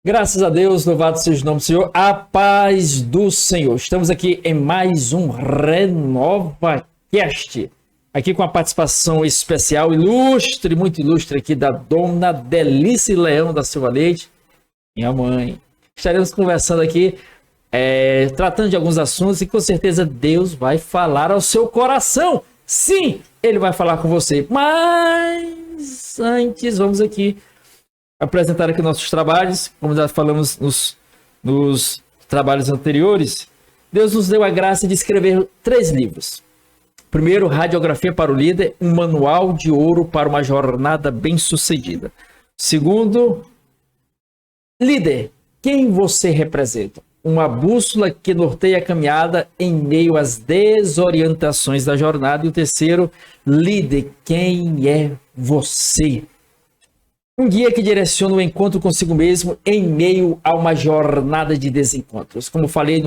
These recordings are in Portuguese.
Graças a Deus, louvado seja o nome do Senhor, a paz do Senhor. Estamos aqui em mais um RenovaCast, aqui com a participação especial, ilustre, muito ilustre aqui da dona Delice Leão da Silva Leite, minha mãe. Estaremos conversando aqui, tratando de alguns assuntos e com certeza Deus vai falar ao seu coração. Sim, Ele vai falar com você, mas antes vamos aqui apresentar aqui nossos trabalhos, como já falamos nos trabalhos anteriores. Deus nos deu a graça de escrever 3 livros. Primeiro, Radiografia para o Líder, um manual de ouro para uma jornada bem-sucedida. Segundo, Líder, quem você representa? Uma bússola que norteia a caminhada em meio às desorientações da jornada. E o terceiro, Líder, quem é você? Um guia que direciona o encontro consigo mesmo em meio a uma jornada de desencontros. Como falei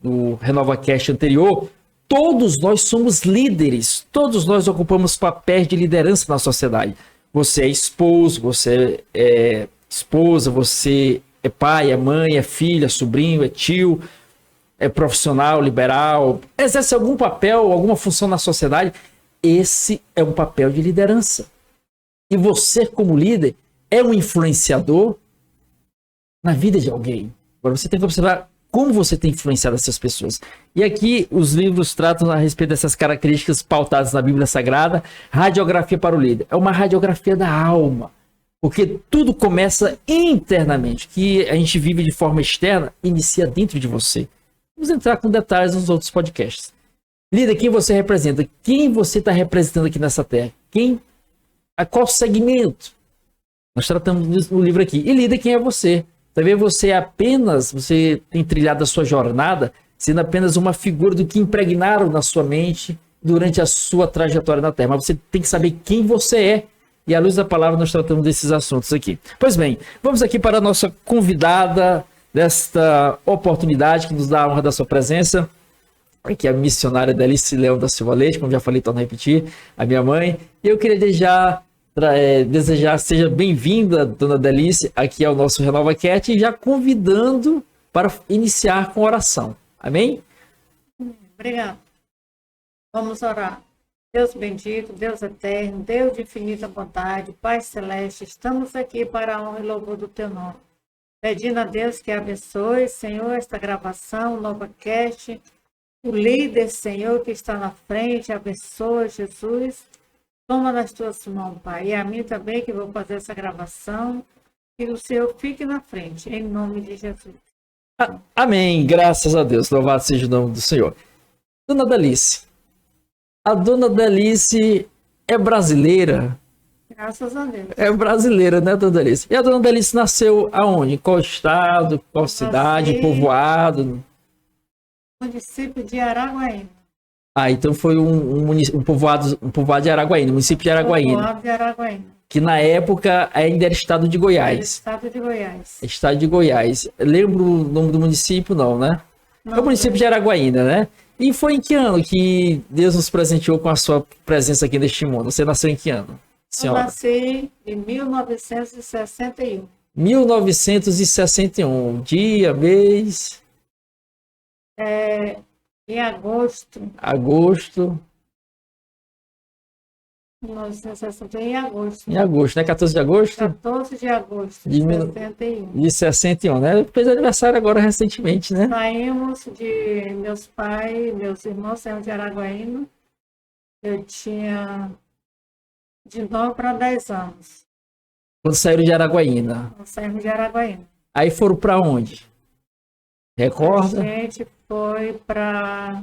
no RenovaCast anterior, todos nós somos líderes. Todos nós ocupamos papéis de liderança na sociedade. Você é esposo, você é esposa, você é pai, é mãe, é filho, é sobrinho, é tio, é profissional, liberal. Exerce algum papel, alguma função na sociedade. Esse é um papel de liderança. E você, como líder, é um influenciador na vida de alguém. Agora você tem que observar como você tem influenciado essas pessoas. E aqui os livros tratam a respeito dessas características pautadas na Bíblia Sagrada. Radiografia para o Líder. É uma radiografia da alma. Porque tudo começa internamente. O que a gente vive de forma externa inicia dentro de você. Vamos entrar com detalhes nos outros podcasts. Líder, quem você representa? Quem você está representando aqui nessa terra? A qual segmento? Nós tratamos no livro aqui. E líder, quem é você? Talvez você tem trilhado a sua jornada sendo apenas uma figura do que impregnaram na sua mente durante a sua trajetória na Terra. Mas você tem que saber quem você é. E à luz da palavra nós tratamos desses assuntos aqui. Pois bem, vamos aqui para a nossa convidada desta oportunidade que nos dá a honra da sua presença. Aqui é a missionária Delice Leão da Silva Leite, como já falei, torno a repetir, a minha mãe. E eu queria desejar seja bem-vinda, dona Delice, aqui ao nosso RenovaCast, e já convidando para iniciar com oração. Amém? Obrigada. Vamos orar. Deus bendito, Deus eterno, Deus de infinita bondade, Pai celeste, estamos aqui para a honra e louvor do teu nome. Pedindo a Deus que abençoe, Senhor, esta gravação, o NovaCast, o líder, Senhor, que está na frente, abençoa, Jesus. Toma nas tuas mãos, Pai. E a mim também, que vou fazer essa gravação. Que o Senhor fique na frente, em nome de Jesus. Amém. Graças a Deus. Louvado seja o nome do Senhor. Dona Delice. A dona Delice é brasileira? Graças a Deus. É brasileira, né, dona Delice? E a dona Delice nasceu aonde? Em qual estado? Qual cidade? Povoado? Município de Araguaína. Então foi um povoado de Araguaína, município de Araguaína. Povoado de Araguaína. Que na época ainda era estado de Goiás. Estado de Goiás. Estado de Goiás. Lembro o nome do município, não, né? Não, é o município de Araguaína, né? E foi em que ano que Deus nos presenteou com a sua presença aqui neste mundo? Você nasceu em que ano, senhora? Eu nasci em 1961. 1961. Dia, mês... Em agosto. Agosto. 1961, em agosto. Em agosto, né? 14 de agosto? 14 de agosto de 61. De 61, né? Fez aniversário agora recentemente, né? Saímos de meus pais, meus irmãos saíram de Araguaína. Eu tinha de 9 para 10 anos. Quando saíram de Araguaína. Nós saímos de Araguaína. Aí foram para onde? Recorda? A gente foi para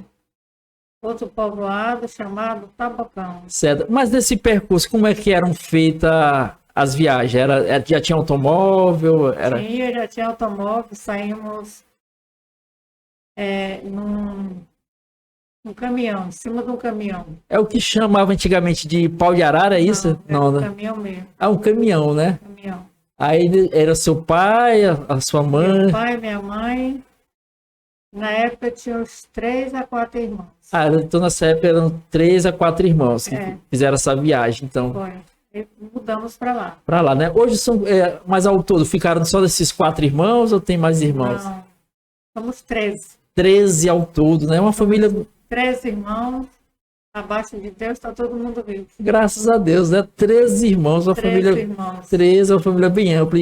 outro povoado chamado Tabocão. Certo. Mas nesse percurso, como é que eram feitas as viagens? Já tinha automóvel? Sim, já tinha automóvel. Saímos num caminhão, em cima de um caminhão. É o que chamava antigamente de pau de arara, é isso? Não, né? Um caminhão mesmo. Um caminhão, né? Caminhão. Aí era seu pai, a sua mãe? Meu pai, minha mãe. Na época tinha uns 3 a 4 irmãos. Então nessa época eram 3 a 4 irmãos que fizeram essa viagem. Então, foi. E mudamos para lá. Para lá, né? Hoje são, mas ao todo, ficaram só desses 4 irmãos ou tem mais irmãos? Não, somos 13. 13 ao todo, né? Uma família, 13 irmãos. Abaixo de Deus está todo mundo vivo. graças a Deus, né? 13 irmãos, uma 13 família, irmãos. 13, uma família bem ampla.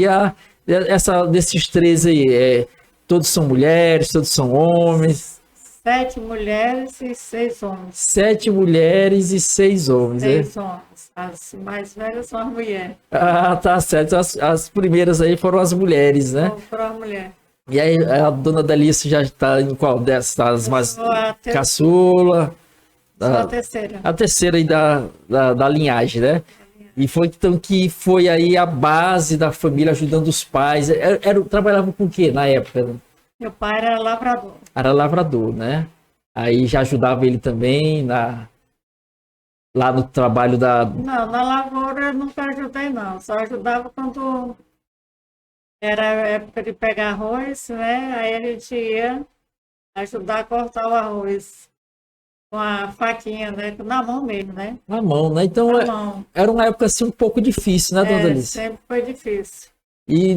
E desses 13 aí, todos são mulheres, todos são homens. 7 mulheres e 6 homens. 7 mulheres e 6 homens, né? 6 homens. As mais velhas são as mulheres. Ah, tá certo. As primeiras aí foram as mulheres, né? Foram as mulheres. E aí a dona Dalice já está em qual dessas? Tá as mais Sou a caçula? Sou a terceira. A terceira aí da linhagem, né? E foi então que foi aí a base da família ajudando os pais. Trabalhava com o quê na época? Né? Meu pai era lavrador. Era lavrador, né? Aí já ajudava ele também lá no trabalho da. Não, na lavoura eu nunca ajudei, não. Só ajudava quando era época de pegar arroz, né? Aí a gente ia ajudar a cortar o arroz com a faquinha, né? Na mão mesmo, né? Na mão, né? Então Na mão. era uma época assim um pouco difícil, né, dona Dalice? Sempre foi difícil. E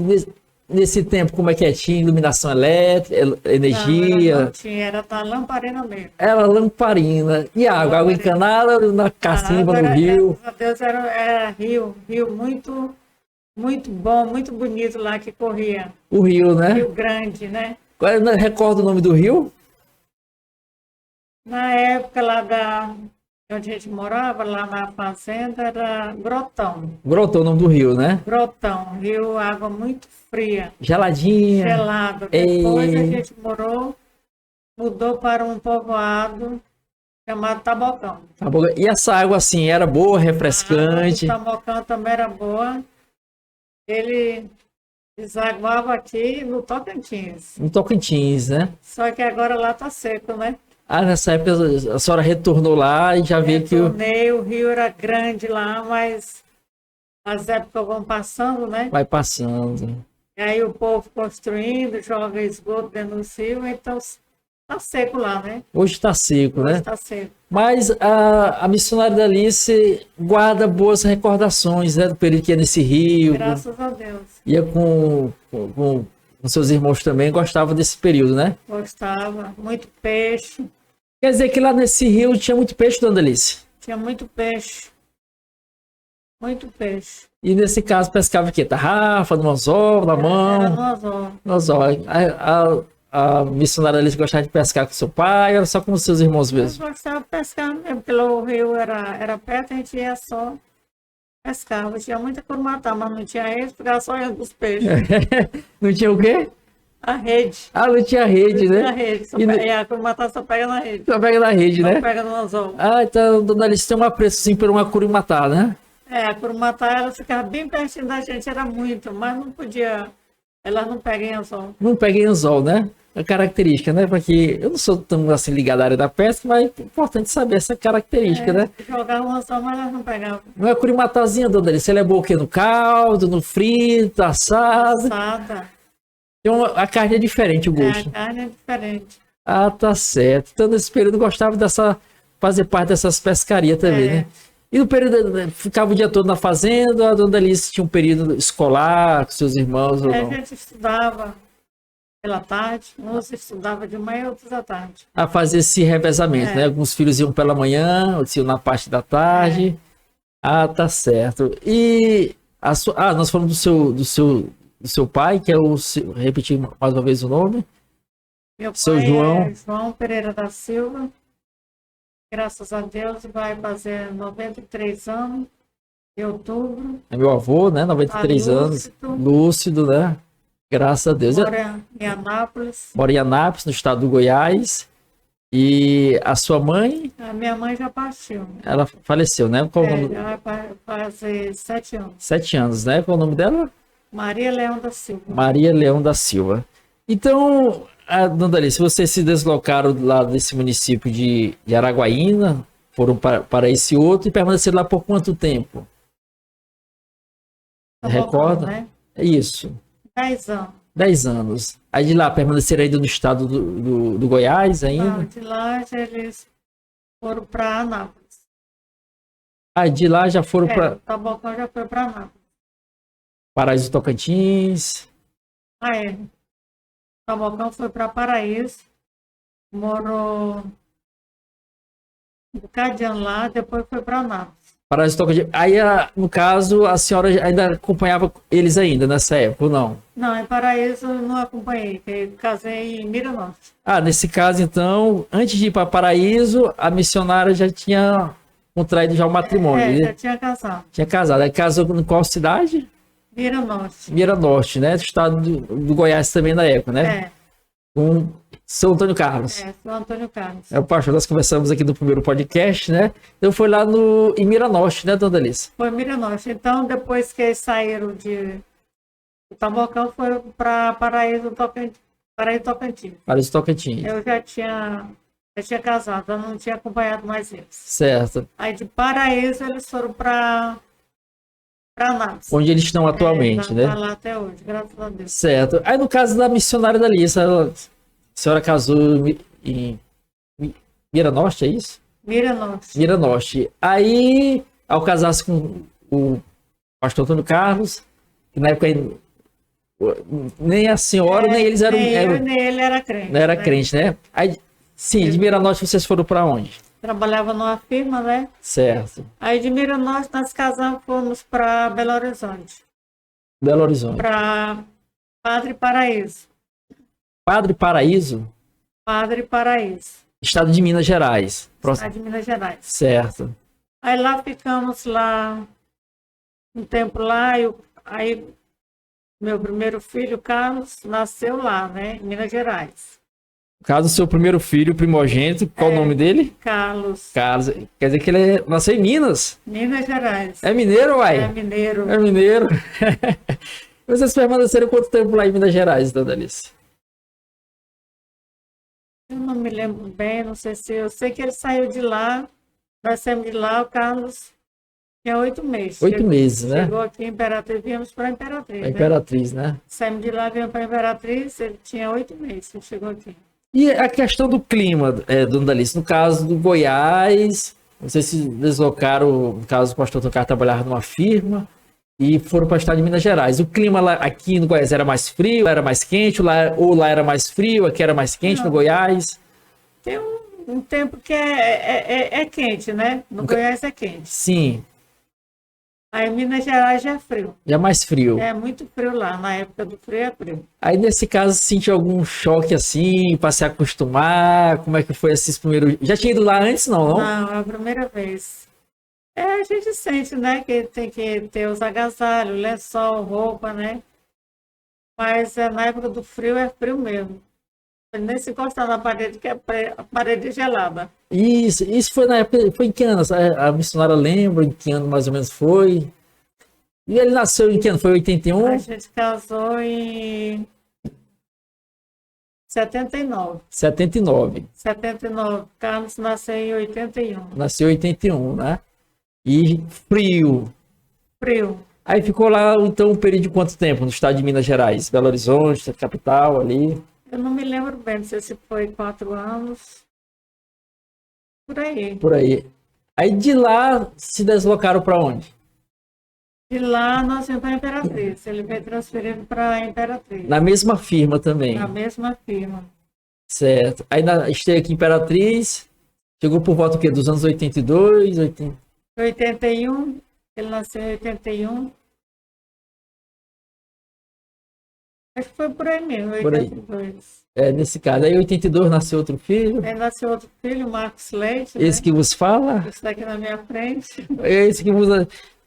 nesse tempo, como é que é? Tinha iluminação elétrica, energia? Não tinha, era da lamparina mesmo. Era lamparina. E água? Água encanada na cacimba, no rio? Graças a Deus era rio muito, muito bom, muito bonito lá que corria. O rio, né? Rio Grande, né? Agora, recorda o nome do rio? Na época lá onde a gente morava, lá na fazenda, era Grotão. Grotão, o nome do rio, né? Grotão, rio, água muito fria, Geladinha. gelado. Depois a gente mudou para um povoado chamado Tabocão. Tá bom. E essa água, assim, era boa, refrescante? A água do Tabocão também era boa. Ele desaguava aqui no Tocantins. No Tocantins, né? Só que agora lá tá seco, né? Ah, nessa época a senhora retornou lá e já viu que O rio era grande lá, mas as épocas vão passando, né? vai passando. E aí o povo construindo, joga esgoto dentro do rio, então tá seco lá, né? Hoje está seco, né? Tá seco. Mas a missionária Dalice guarda boas recordações, né? Do período que ia nesse rio. Graças a Deus. Ia com seus irmãos também, gostava desse período, né? Gostava. Muito peixe. Quer dizer que lá nesse rio tinha muito peixe, dona Dalice? Tinha muito peixe. Muito peixe. E nesse caso pescava o quê? Tarrafa, no anzol, na mão? Era no anzol. No anzol. A missionária Dalice gostava de pescar com seu pai, era só com seus irmãos Eu mesmo? gostava de pescar mesmo, porque lá o rio era perto, a gente ia só pescar. Tinha muita curumatá, mas não tinha rede, ficava só olhando os peixes. Não tinha o quê? A rede. Ah, não tinha rede, Não né? tinha rede. E a curumatá só pega na rede. só pega na rede, Só né? pega no anzol. Ah, então, dona Alice tem um apreço sim por uma curumatá, né? A curumatá, ela ficava bem pertinho da gente, era muito, mas não podia. Elas não pegam em anzol. Não pega em anzol, né? É característica, né? Porque eu não sou tão assim ligado à área da pesca, mas é importante saber essa característica, né? Jogavam um anzol, mas elas não pegavam. Não é curimatazinha, dona Alice? Ela é boa o quê? No caldo, no frito, assado? Assada. A carne é diferente, o gosto. A carne é diferente. Ah, tá certo. Então, nesse período, eu gostava fazer parte dessas pescarias também, né? E no período, ficava o dia todo na fazenda, a dona Alice tinha um período escolar com seus irmãos ou A não? gente estudava pela tarde, uns estudavam de manhã, outros à tarde. A fazer esse revezamento, né? Alguns filhos iam pela manhã, outros iam na parte da tarde. Ah, tá certo. E nós falamos do seu pai, que é repetir mais uma vez o nome. Meu Seu pai João. é João Pereira da Silva. Graças a Deus vai fazer 93 anos em outubro. É meu avô, né? 93 anos. Lúcido, né? Graças a Deus. Mora em Anápolis. Mora em Anápolis, no estado do Goiás. E a sua mãe, A minha mãe já partiu. ela faleceu, né? Qual o nome? Já vai fazer 7 anos. 7 anos, né? Qual o nome dela? Maria Leão da Silva. Maria Leão da Silva. Então, dona Alice, vocês se deslocaram lá desse município de Araguaína, foram para esse outro e permaneceram lá por quanto tempo? Recorda? Né? É isso. 10 anos. 10 anos. Aí de lá permaneceram ainda no estado do Goiás ainda? De lá eles foram para Anápolis. Aí de lá já foram para O Tabocão já foi para Nápoles. Paraíso do Tocantins. Ah, é. O Tabocão foi para Paraíso. Morou um bocado de ano lá, depois foi para Nápoles. Paraíso do Tocantins. Aí, no caso, a senhora ainda acompanhava eles ainda nessa época, ou não? Não, em Paraíso eu não acompanhei, porque eu casei em Miranorte. Ah, nesse caso, então, antes de ir para Paraíso, a missionária já tinha contraído já o matrimônio. Já tinha casado. Tinha casado. Aí casou em qual cidade? Miranorte. Miranorte, né? Do estado do Goiás também na época, né? É. Com São Antônio Carlos. São Antônio Carlos. É o pastor, nós conversamos aqui no primeiro podcast, né? Então foi lá em Miranorte, né, dona Alice? Foi Miranorte. Então, depois que eles saíram de o Tabocão, foi para Paraíso Tocantins. Paraíso Tocantins. Eu já tinha casado, eu não tinha acompanhado mais eles. Certo. Aí de Paraíso eles foram para Nápoles. Onde eles estão atualmente, né? Tá lá até hoje, graças a Deus. Certo. Aí no caso da missionária da Alice, a senhora casou em Miranorte, é isso? Miranorte. Miranorte. Aí, ao casar-se com o pastor Antônio Carlos, que na época nem a senhora, nem eles eram. Nem ele era crente. Não era crente, né? Aí, sim, de Miranorte vocês foram para onde? Trabalhava numa firma, né? Certo. Aí de Miranorte nós casamos, fomos para Belo Horizonte. Belo Horizonte. Para Padre Paraíso. Padre Paraíso? Padre Paraíso. Estado de Minas Gerais. Estado de Minas Gerais. Certo. Aí lá ficamos lá um tempo lá, aí meu primeiro filho, Carlos, nasceu lá, né? Em Minas Gerais. No caso, seu primeiro filho, primogênito, qual o nome dele? Carlos. Carlos. Quer dizer que ele nasceu em Minas? Minas Gerais. É mineiro, uai? É mineiro. É mineiro. Vocês permaneceram quanto tempo lá em Minas Gerais, dona Alice? Eu não me lembro bem, não sei se... Eu sei que ele saiu de lá, nós saímos de lá, o Carlos tinha 8 meses. 8 meses, né? Chegou aqui em Imperatriz, viemos para Imperatriz. A Imperatriz, né? Saímos de lá, viemos para Imperatriz, ele tinha 8 meses, ele chegou aqui. E a questão do clima, dona Alice, no caso do Goiás, vocês se deslocaram, no caso o pastor Tocar trabalhava numa firma e foram para o estado de Minas Gerais. O clima lá, aqui no Goiás era mais frio, era mais quente, ou lá era mais frio, aqui era mais quente no Goiás? Tem um tempo que é quente, né? No Goiás é quente. Sim. Aí em Minas Gerais já é frio. Já é mais frio. É muito frio lá, na época do frio é frio. Aí nesse caso, sentiu algum choque assim, para se acostumar? Como é que foi esses primeiros... Já tinha ido lá antes, não? Não, é a primeira vez. A gente sente, né, que tem que ter os agasalhos, lençol, roupa, né? Mas na época do frio é frio mesmo. Nem se encostar na parede, que a parede é gelada. Isso foi na época, foi em que ano? A missionária lembra em que ano mais ou menos foi? E ele nasceu em que ano? Foi 81? A gente casou em 79. 79. 79. Carlos nasceu em 81. Nasceu em 81, né? E frio. Frio. Aí ficou lá, então, um período de quanto tempo no estado de Minas Gerais? Belo Horizonte, capital ali? Eu não me lembro bem, não sei se foi 4 anos. Por aí. Por aí. Aí de lá se deslocaram para onde? De lá nós viemos para a Imperatriz. Ele veio transferido para a Imperatriz. Na mesma firma também. Na mesma firma. Certo. Aí esteve aqui em Imperatriz, chegou por volta do quê? Dos anos 82, 80... 81, ele nasceu em 81. Acho que foi por aí mesmo, Por aí. 82. Nesse caso. Aí em 82 nasceu outro filho. Aí nasceu outro filho, Marcos Leite. Esse né? que vos fala. Esse daqui na minha frente. Esse que vos...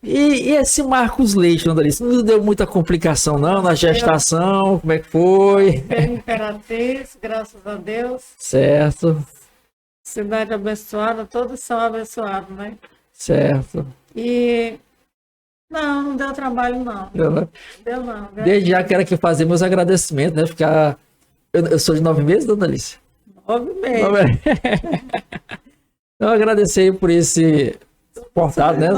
E esse Marcos Leite, dona Alice, não deu muita complicação não na gestação? Como é que foi? Veio Imperatriz, graças a Deus. Certo. Cidade abençoada, todos são abençoados, né? Certo. E não deu trabalho não. Deu não. Desde já quero aqui fazer meus agradecimentos, né? Ficar... Eu sou de 9 meses, dona Alice? 9 meses. Então, agradecer por esse suportado, né?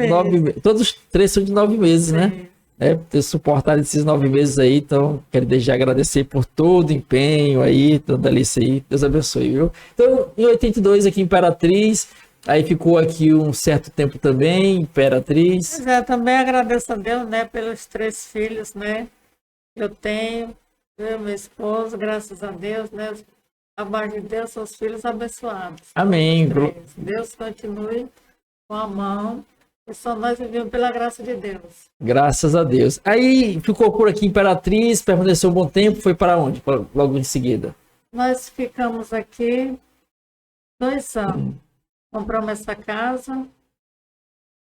9 meses. Todos os 3 são de 9 meses, sim, né? Ter suportado esses 9 meses aí. Então, quero desde já agradecer por todo o empenho aí, dona Alice aí. Deus abençoe, viu? Então, em 82, aqui em Imperatriz, Aí ficou aqui um certo tempo também, Imperatriz. Pois é, também agradeço a Deus, né, pelos 3 filhos, né? Eu tenho, eu e meu esposo, graças a Deus, né? Abaixo de Deus, são os filhos abençoados. Amém. Todos 3. Deus continue com a mão. E só nós vivemos pela graça de Deus. Graças a Deus. Aí ficou por aqui Imperatriz, permaneceu um bom tempo, foi para onde? Logo em seguida. Nós ficamos aqui 2 anos. Compramos essa casa.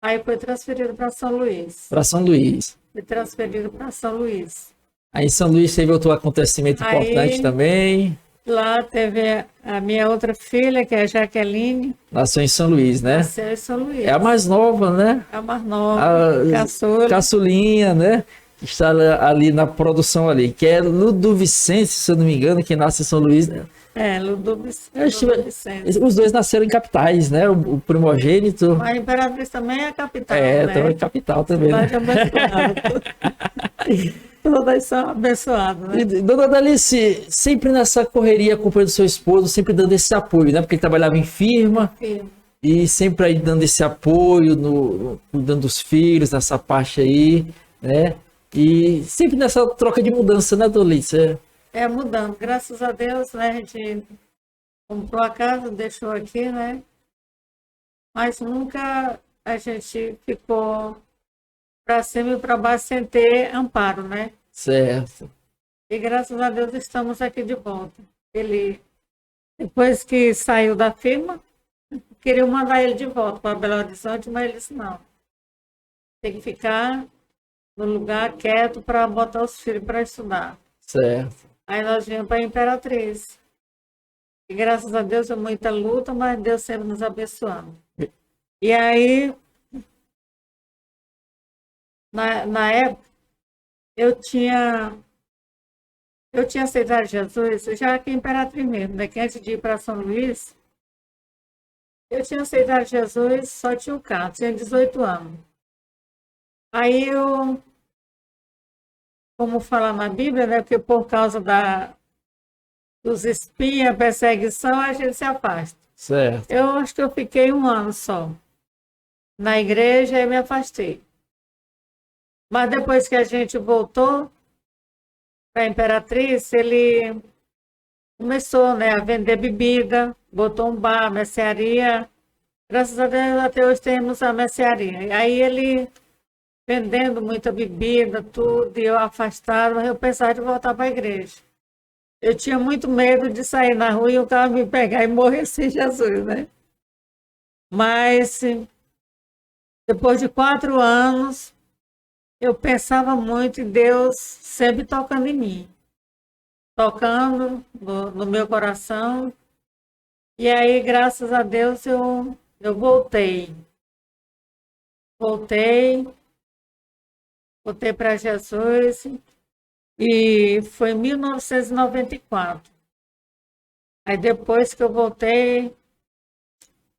Aí foi transferido para São Luís. Para São Luís. Foi transferido para São Luís. Aí em São Luís teve outro acontecimento importante também. Lá teve a minha outra filha, que é a Jaqueline. Nasceu em São Luís, né? Nasceu em São Luís. É a mais nova, né? É a mais nova, caçula. Caçulinha, né? Que está ali na produção ali. Que é Ludovicense, se eu não me engano, que nasce em São Luís, né? É, Ludovicense. Os dois nasceram em capitais, né? O primogênito. A Imperatriz também é a capital, né? também é capital também. Né? Todas são abençoadas, né? E, dona Dalice, sempre nessa correria acompanhando seu esposo, sempre dando esse apoio, né? Porque ele trabalhava em firma. E sempre aí dando esse apoio, cuidando dos filhos, nessa parte aí, né? E sempre nessa troca de mudança, né, Dona Dalice? Mudando. Graças a Deus, né? A gente comprou a casa, deixou aqui, né? Mas nunca a gente ficou para cima e para baixo sem ter amparo, né? Certo. E graças a Deus estamos aqui de volta. Ele, depois que saiu da firma, queriam mandar ele de volta para Belo Horizonte, mas ele disse não. Tem que ficar no lugar quieto para botar os filhos para estudar. Certo. Aí nós viemos para a Imperatriz. E graças a Deus é muita luta, mas Deus sempre nos abençoando. E aí, na época, eu tinha aceitado Jesus, já aqui em Imperatriz mesmo, né? Que antes de ir para São Luís, eu tinha aceitado Jesus, só tinha um carro, tinha 18 anos. Aí eu, como fala na Bíblia, né? Porque por causa dos espinhos, perseguição, a gente se afasta. Certo. Eu acho que eu fiquei 1 ano só na igreja e me afastei. Mas depois que a gente voltou para a Imperatriz, ele começou, né, a vender bebida, botou um bar, mercearia. Graças a Deus, até hoje temos a mercearia. E aí ele vendendo muita bebida, tudo, e eu afastado, mas eu pensava de voltar para a igreja. Eu tinha muito medo de sair na rua e o carro me pegar e morrer sem Jesus, né? Mas depois de 4 anos, eu pensava muito em Deus sempre tocando em mim. Tocando no meu coração. E aí, graças a Deus, eu voltei. Voltei para Jesus. E foi em 1994. Aí depois que eu voltei,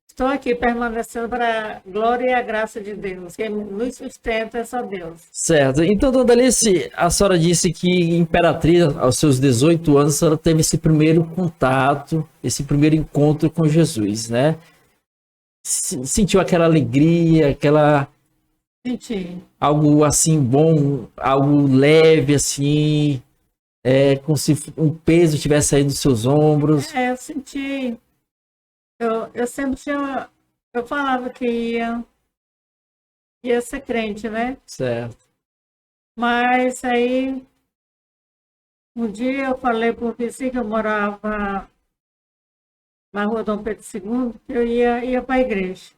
estou aqui permanecendo para a glória e a graça de Deus. Quem nos sustenta é só Deus. Certo. Então, dona Dalice, a senhora disse que Imperatriz, aos seus 18 anos, a senhora teve esse primeiro contato, esse primeiro encontro com Jesus, né? Sentiu aquela alegria, Senti. Algo assim bom, algo leve assim, como se um peso tivesse saído dos seus ombros. Eu senti. Eu sempre tinha. Eu falava que ia ser crente, né? Certo. Mas aí, um dia eu falei para o vizinho que eu morava na rua Dom Pedro II, que eu ia para a igreja.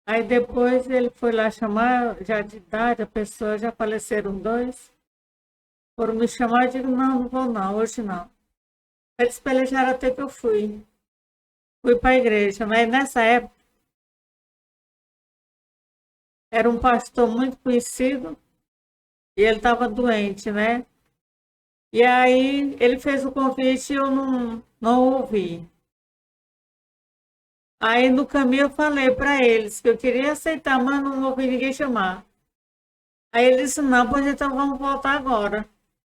Aí depois ele foi lá chamar, já de idade, a pessoa, já faleceram 2. Foram me chamar, eu digo, não vou não, hoje não. Eles pelejaram até que eu fui. Fui para a igreja, mas nessa época era um pastor muito conhecido e ele estava doente, né? E aí ele fez o convite e eu não ouvi. Aí no caminho eu falei para eles que eu queria aceitar, mas não ouvi ninguém chamar. Aí ele disse, não, pois então vamos voltar agora.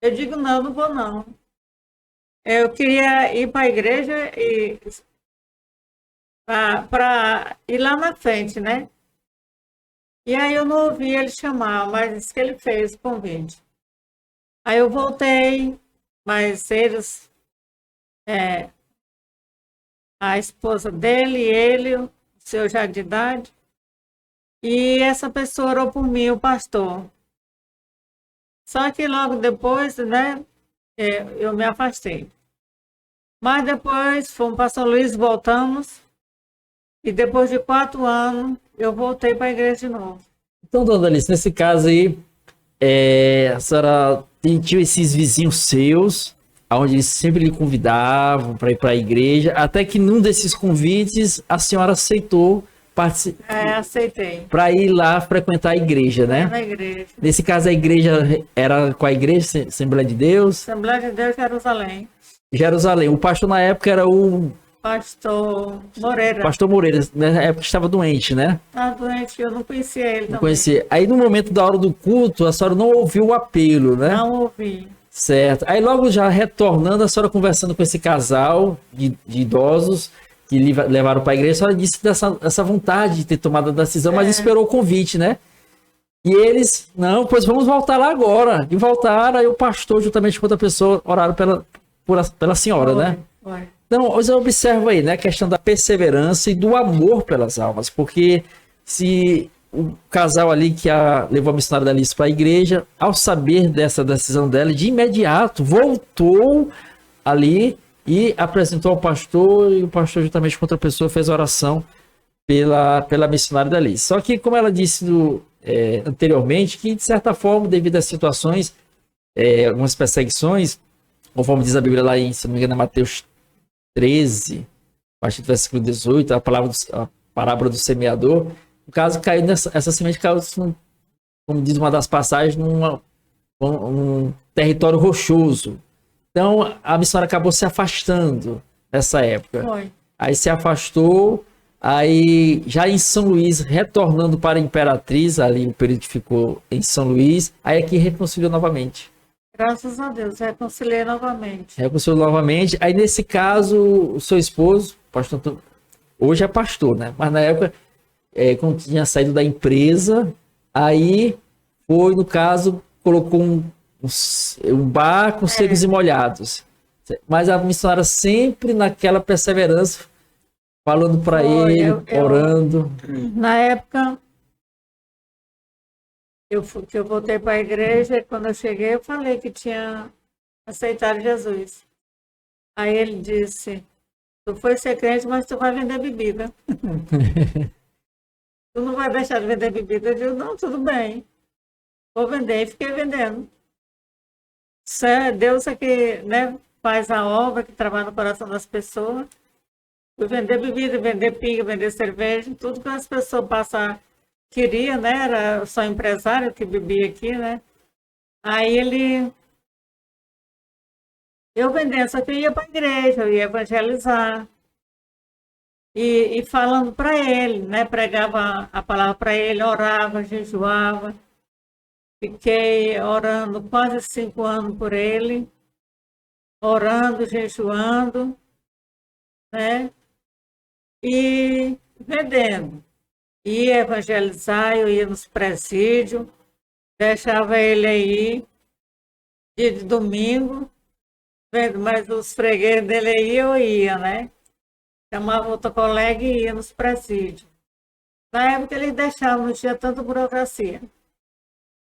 Eu digo, não vou não. Eu queria ir para a igreja e para ir lá na frente, né? E aí eu não ouvi ele chamar, mas disse que ele fez o convite. Aí eu voltei, mas eles, a esposa dele, ele, o seu já de idade, e essa pessoa orou por mim, o pastor. Só que logo depois, né, eu me afastei. Mas depois fomos para São Luís, voltamos, e depois de 4 anos, eu voltei para a igreja de novo. Então, dona Alice, nesse caso aí, a senhora tinha esses vizinhos seus, onde eles sempre lhe convidavam para ir para a igreja, até que num desses convites a senhora aceitou Aceitei. para ir lá frequentar a igreja, né? Na igreja. Nesse caso, a igreja era com a igreja, Assembleia de Deus? Assembleia de Deus, Jerusalém. Jerusalém. O pastor na época era o Pastor Moreira. pastor Moreira, na época estava doente, né? Estava doente, eu não conhecia ele Não também. conhecia. Aí no momento da hora do culto, a senhora não ouviu o apelo, né? Não ouvi. Certo. Aí logo já retornando, a senhora conversando com esse casal de idosos que levaram para a igreja, a senhora disse dessa vontade de ter tomado a decisão, mas esperou o convite, né? E eles, não, pois vamos voltar lá agora. E voltaram, aí o pastor, juntamente com outra pessoa, oraram pela senhora, né? Foi. Então, você observa aí, né, a questão da perseverança e do amor pelas almas, porque se o casal ali que levou a missionária da Alice para a igreja, ao saber dessa decisão dela, de imediato voltou ali e apresentou ao pastor, e o pastor, juntamente com outra pessoa, fez a oração pela missionária da Alice. Só que, como ela disse anteriormente, que de certa forma, devido às situações, algumas perseguições, conforme diz a Bíblia lá em, se não me engano, Mateus 13, a partir do versículo 18, a parábola do semeador, no caso, caiu essa semente caiu, como diz uma das passagens, num território rochoso. Então, a missionária acabou se afastando nessa época. Foi. Aí se afastou, aí já em São Luís, retornando para a Imperatriz, ali o período que ficou em São Luís, aí aqui reconciliou novamente. Graças a Deus, reconciliei novamente. Reconciliou novamente. Aí, nesse caso, o seu esposo, pastor, hoje é pastor, né? Mas na época, quando tinha saído da empresa, aí foi, no caso, colocou um bar com secos e molhados. Mas a missionária sempre naquela perseverança, falando para ele, orando. Na época, que eu voltei para a igreja, e quando eu cheguei, eu falei que tinha aceitado Jesus. Aí ele disse, tu foi ser crente, mas tu vai vender bebida. Tu não vai deixar de vender bebida? Eu digo, não, tudo bem. Vou vender. E fiquei vendendo. Deus é que, né, faz a obra, que trabalha no coração das pessoas. Fui vender bebida, vender pinga, vender cerveja, tudo que as pessoas queria, né? Era só empresário que bebia aqui, né? Aí eu vendendo, só que eu ia para a igreja, eu ia evangelizar. E falando para ele, né? Pregava a palavra para ele, orava, jejuava. Fiquei orando quase 5 anos por ele, orando, jejuando, né? E vendendo. Ia evangelizar, eu ia nos presídios, deixava ele aí, dia de domingo, mas os fregueses dele aí eu ia, né? Chamava outra colega e ia nos presídios. Na época eles deixavam, não tinha tanta burocracia.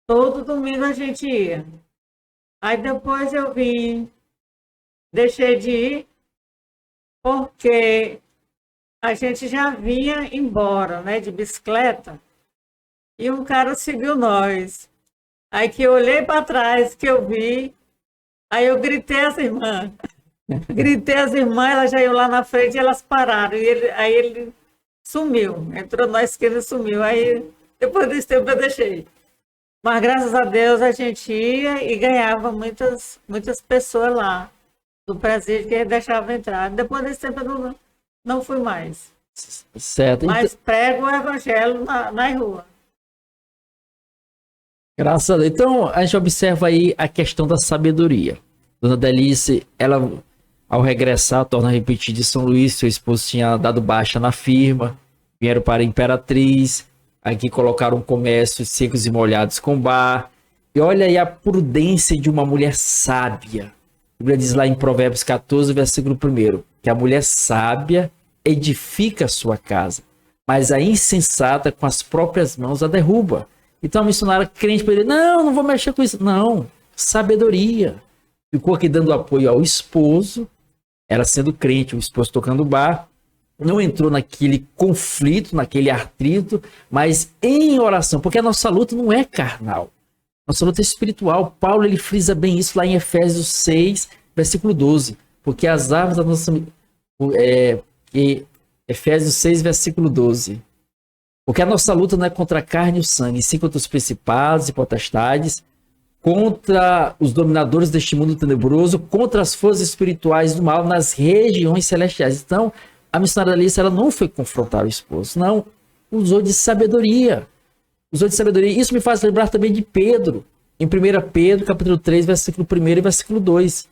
Todo domingo a gente ia. Aí depois eu vim, deixei de ir, porque a gente já vinha embora, né, de bicicleta, e um cara seguiu nós. Aí que eu olhei para trás, que eu vi, aí eu gritei às irmãs. Gritei às irmãs, elas já iam lá na frente e elas pararam. Aí ele sumiu, entrou na esquerda e sumiu. Aí depois desse tempo eu deixei. Mas graças a Deus a gente ia e ganhava muitas pessoas lá do presídio que ele deixava entrar. Depois desse tempo eu não fui mais. Certo. Mas prego o evangelho na rua. Graças a Deus. Então, a gente observa aí a questão da sabedoria. Dona Delice, ela, Ao regressar, torna a repetir, de São Luís, seu esposo tinha dado baixa na firma, vieram para a Imperatriz, aqui colocaram um comércio secos e molhados com bar. E olha aí a prudência de uma mulher sábia. A Bíblia diz lá em Provérbios 14, versículo 1, que a mulher sábia edifica a sua casa, mas a insensata com as próprias mãos a derruba. Então a missionária crente para ele, não vou mexer com isso. Não, sabedoria. Ficou aqui dando apoio ao esposo, ela sendo crente, o esposo tocando bar, não entrou naquele conflito, naquele atrito, mas em oração, porque a nossa luta não é carnal, nossa luta é espiritual. Paulo ele frisa bem isso lá em Efésios 6, versículo 12, porque as armas da nossa... Efésios 6, versículo 12. Porque a nossa luta não é contra a carne e o sangue, e sim contra os principados e potestades, contra os dominadores deste mundo tenebroso, contra as forças espirituais do mal nas regiões celestiais. Então, a missionária Alice, ela não foi confrontar o esposo, não, usou de sabedoria. Usou de sabedoria. Isso me faz lembrar também de Pedro, em 1 Pedro, capítulo 3, versículo 1 e versículo 2,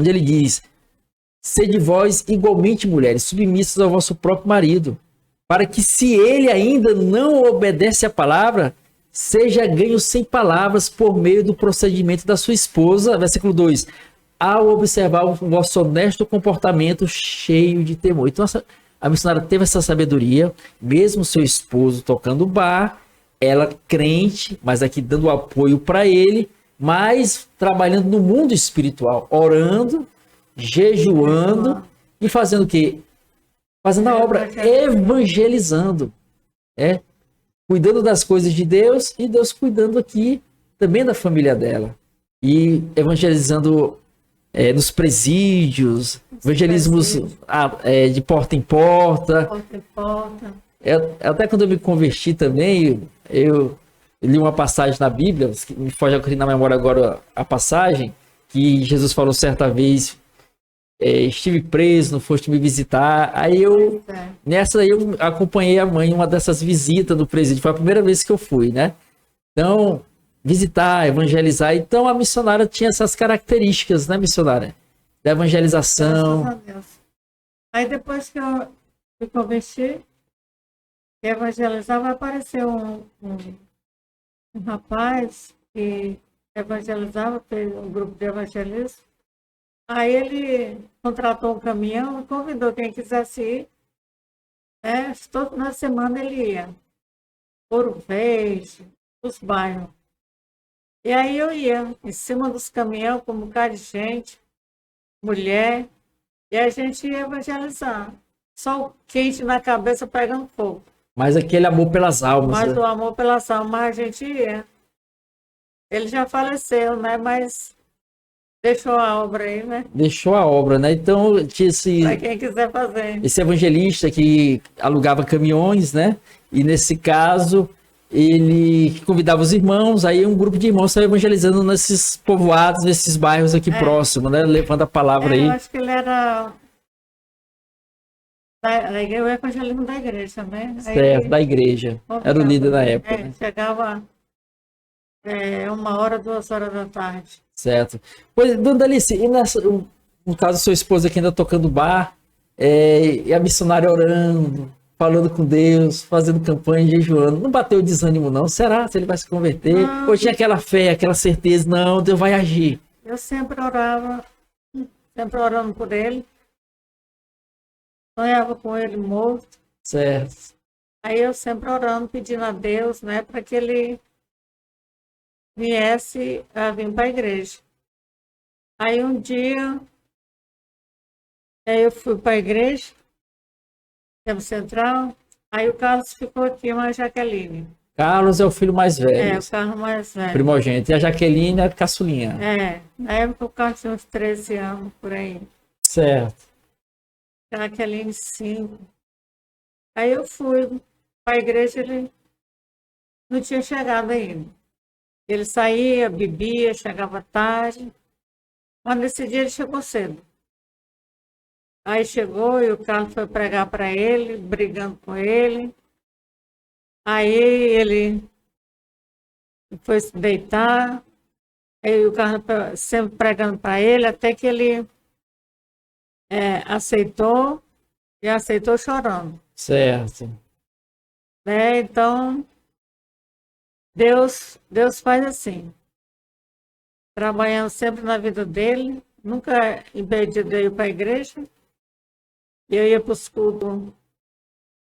onde ele diz: sede vós igualmente, mulheres, submissas ao vosso próprio marido, para que, se ele ainda não obedece à palavra, seja ganho sem palavras por meio do procedimento da sua esposa. Versículo 2. Ao observar o vosso honesto comportamento cheio de temor. Então, a missionária teve essa sabedoria, mesmo seu esposo tocando bar, ela crente, mas aqui dando apoio para ele, mas trabalhando no mundo espiritual, orando, jejuando e fazendo o quê? Fazendo a obra, evangelizando, cuidando das coisas de Deus e Deus cuidando aqui também da família dela. E evangelizando nos presídios, evangelismos de porta em porta. Porta em porta. Até quando eu me converti também, eu li uma passagem na Bíblia, me foge aqui na memória agora a passagem, que Jesus falou certa vez: estive preso, não foste me visitar. Nessa aí eu acompanhei a mãe em uma dessas visitas no presídio. Foi a primeira vez que eu fui, né? Então, visitar, evangelizar. Então, a missionária tinha essas características, né, missionária? Da evangelização. Graças a Deus. Aí, depois que eu me converti, evangelizava, apareceu um rapaz que evangelizava, fez um grupo de evangelismo. Aí ele contratou um caminhão e convidou quem quisesse ir. Toda na semana ele ia. Ouro Verde, os bairros. E aí eu ia em cima dos caminhões com um bocado de gente, mulher, e a gente ia evangelizar. Sol quente na cabeça pegando fogo. Mas aquele amor pelas almas. Mas o amor pelas almas a gente ia. Ele já faleceu, né? Mas deixou a obra aí, né? Deixou a obra, né? Então, tinha para quem quiser fazer. Esse evangelista que alugava caminhões, né? E nesse caso, ele convidava os irmãos, aí um grupo de irmãos saiu evangelizando nesses povoados, nesses bairros aqui próximos, né? Levando a palavra aí. Eu acho que ele era o evangelismo da igreja, né? Certo, da igreja. Era o líder da época. Né? Chegava 1h, 2h da tarde. Certo. Pois, dona Alice, e no caso, sua esposa aqui ainda tocando bar, e a missionária orando, falando com Deus, fazendo campanha, jejuando, não bateu o desânimo, não? Será se ele vai se converter? Não. Ou tinha aquela fé, aquela certeza, não, Deus vai agir? Eu sempre orava, sempre orando por ele. Sonhava com ele morto. Certo. Aí eu sempre orando, pedindo a Deus, né, para que ele viesse a vir para a igreja. Aí um dia eu fui para a igreja, Tempo Central, aí o Carlos ficou aqui, mas a Jaqueline. Carlos é o filho mais velho. O Carlos mais velho. Primogênito. E a Jaqueline é a caçulinha. Na época o Carlos tinha uns 13 anos, por aí. Certo. A Jaqueline, 5. Aí eu fui para a igreja, ele não tinha chegado ainda. Ele saía, bebia, chegava tarde. Mas nesse dia ele chegou cedo. Aí chegou e o Carlos foi pregar para ele, brigando com ele. Aí ele foi se deitar. Aí o Carlos sempre pregando para ele, até que ele aceitou e aceitou chorando, Certo. né? Então, Deus faz assim, trabalhando sempre na vida dele, nunca impediu de eu ir para a igreja. Eu ia para os cultos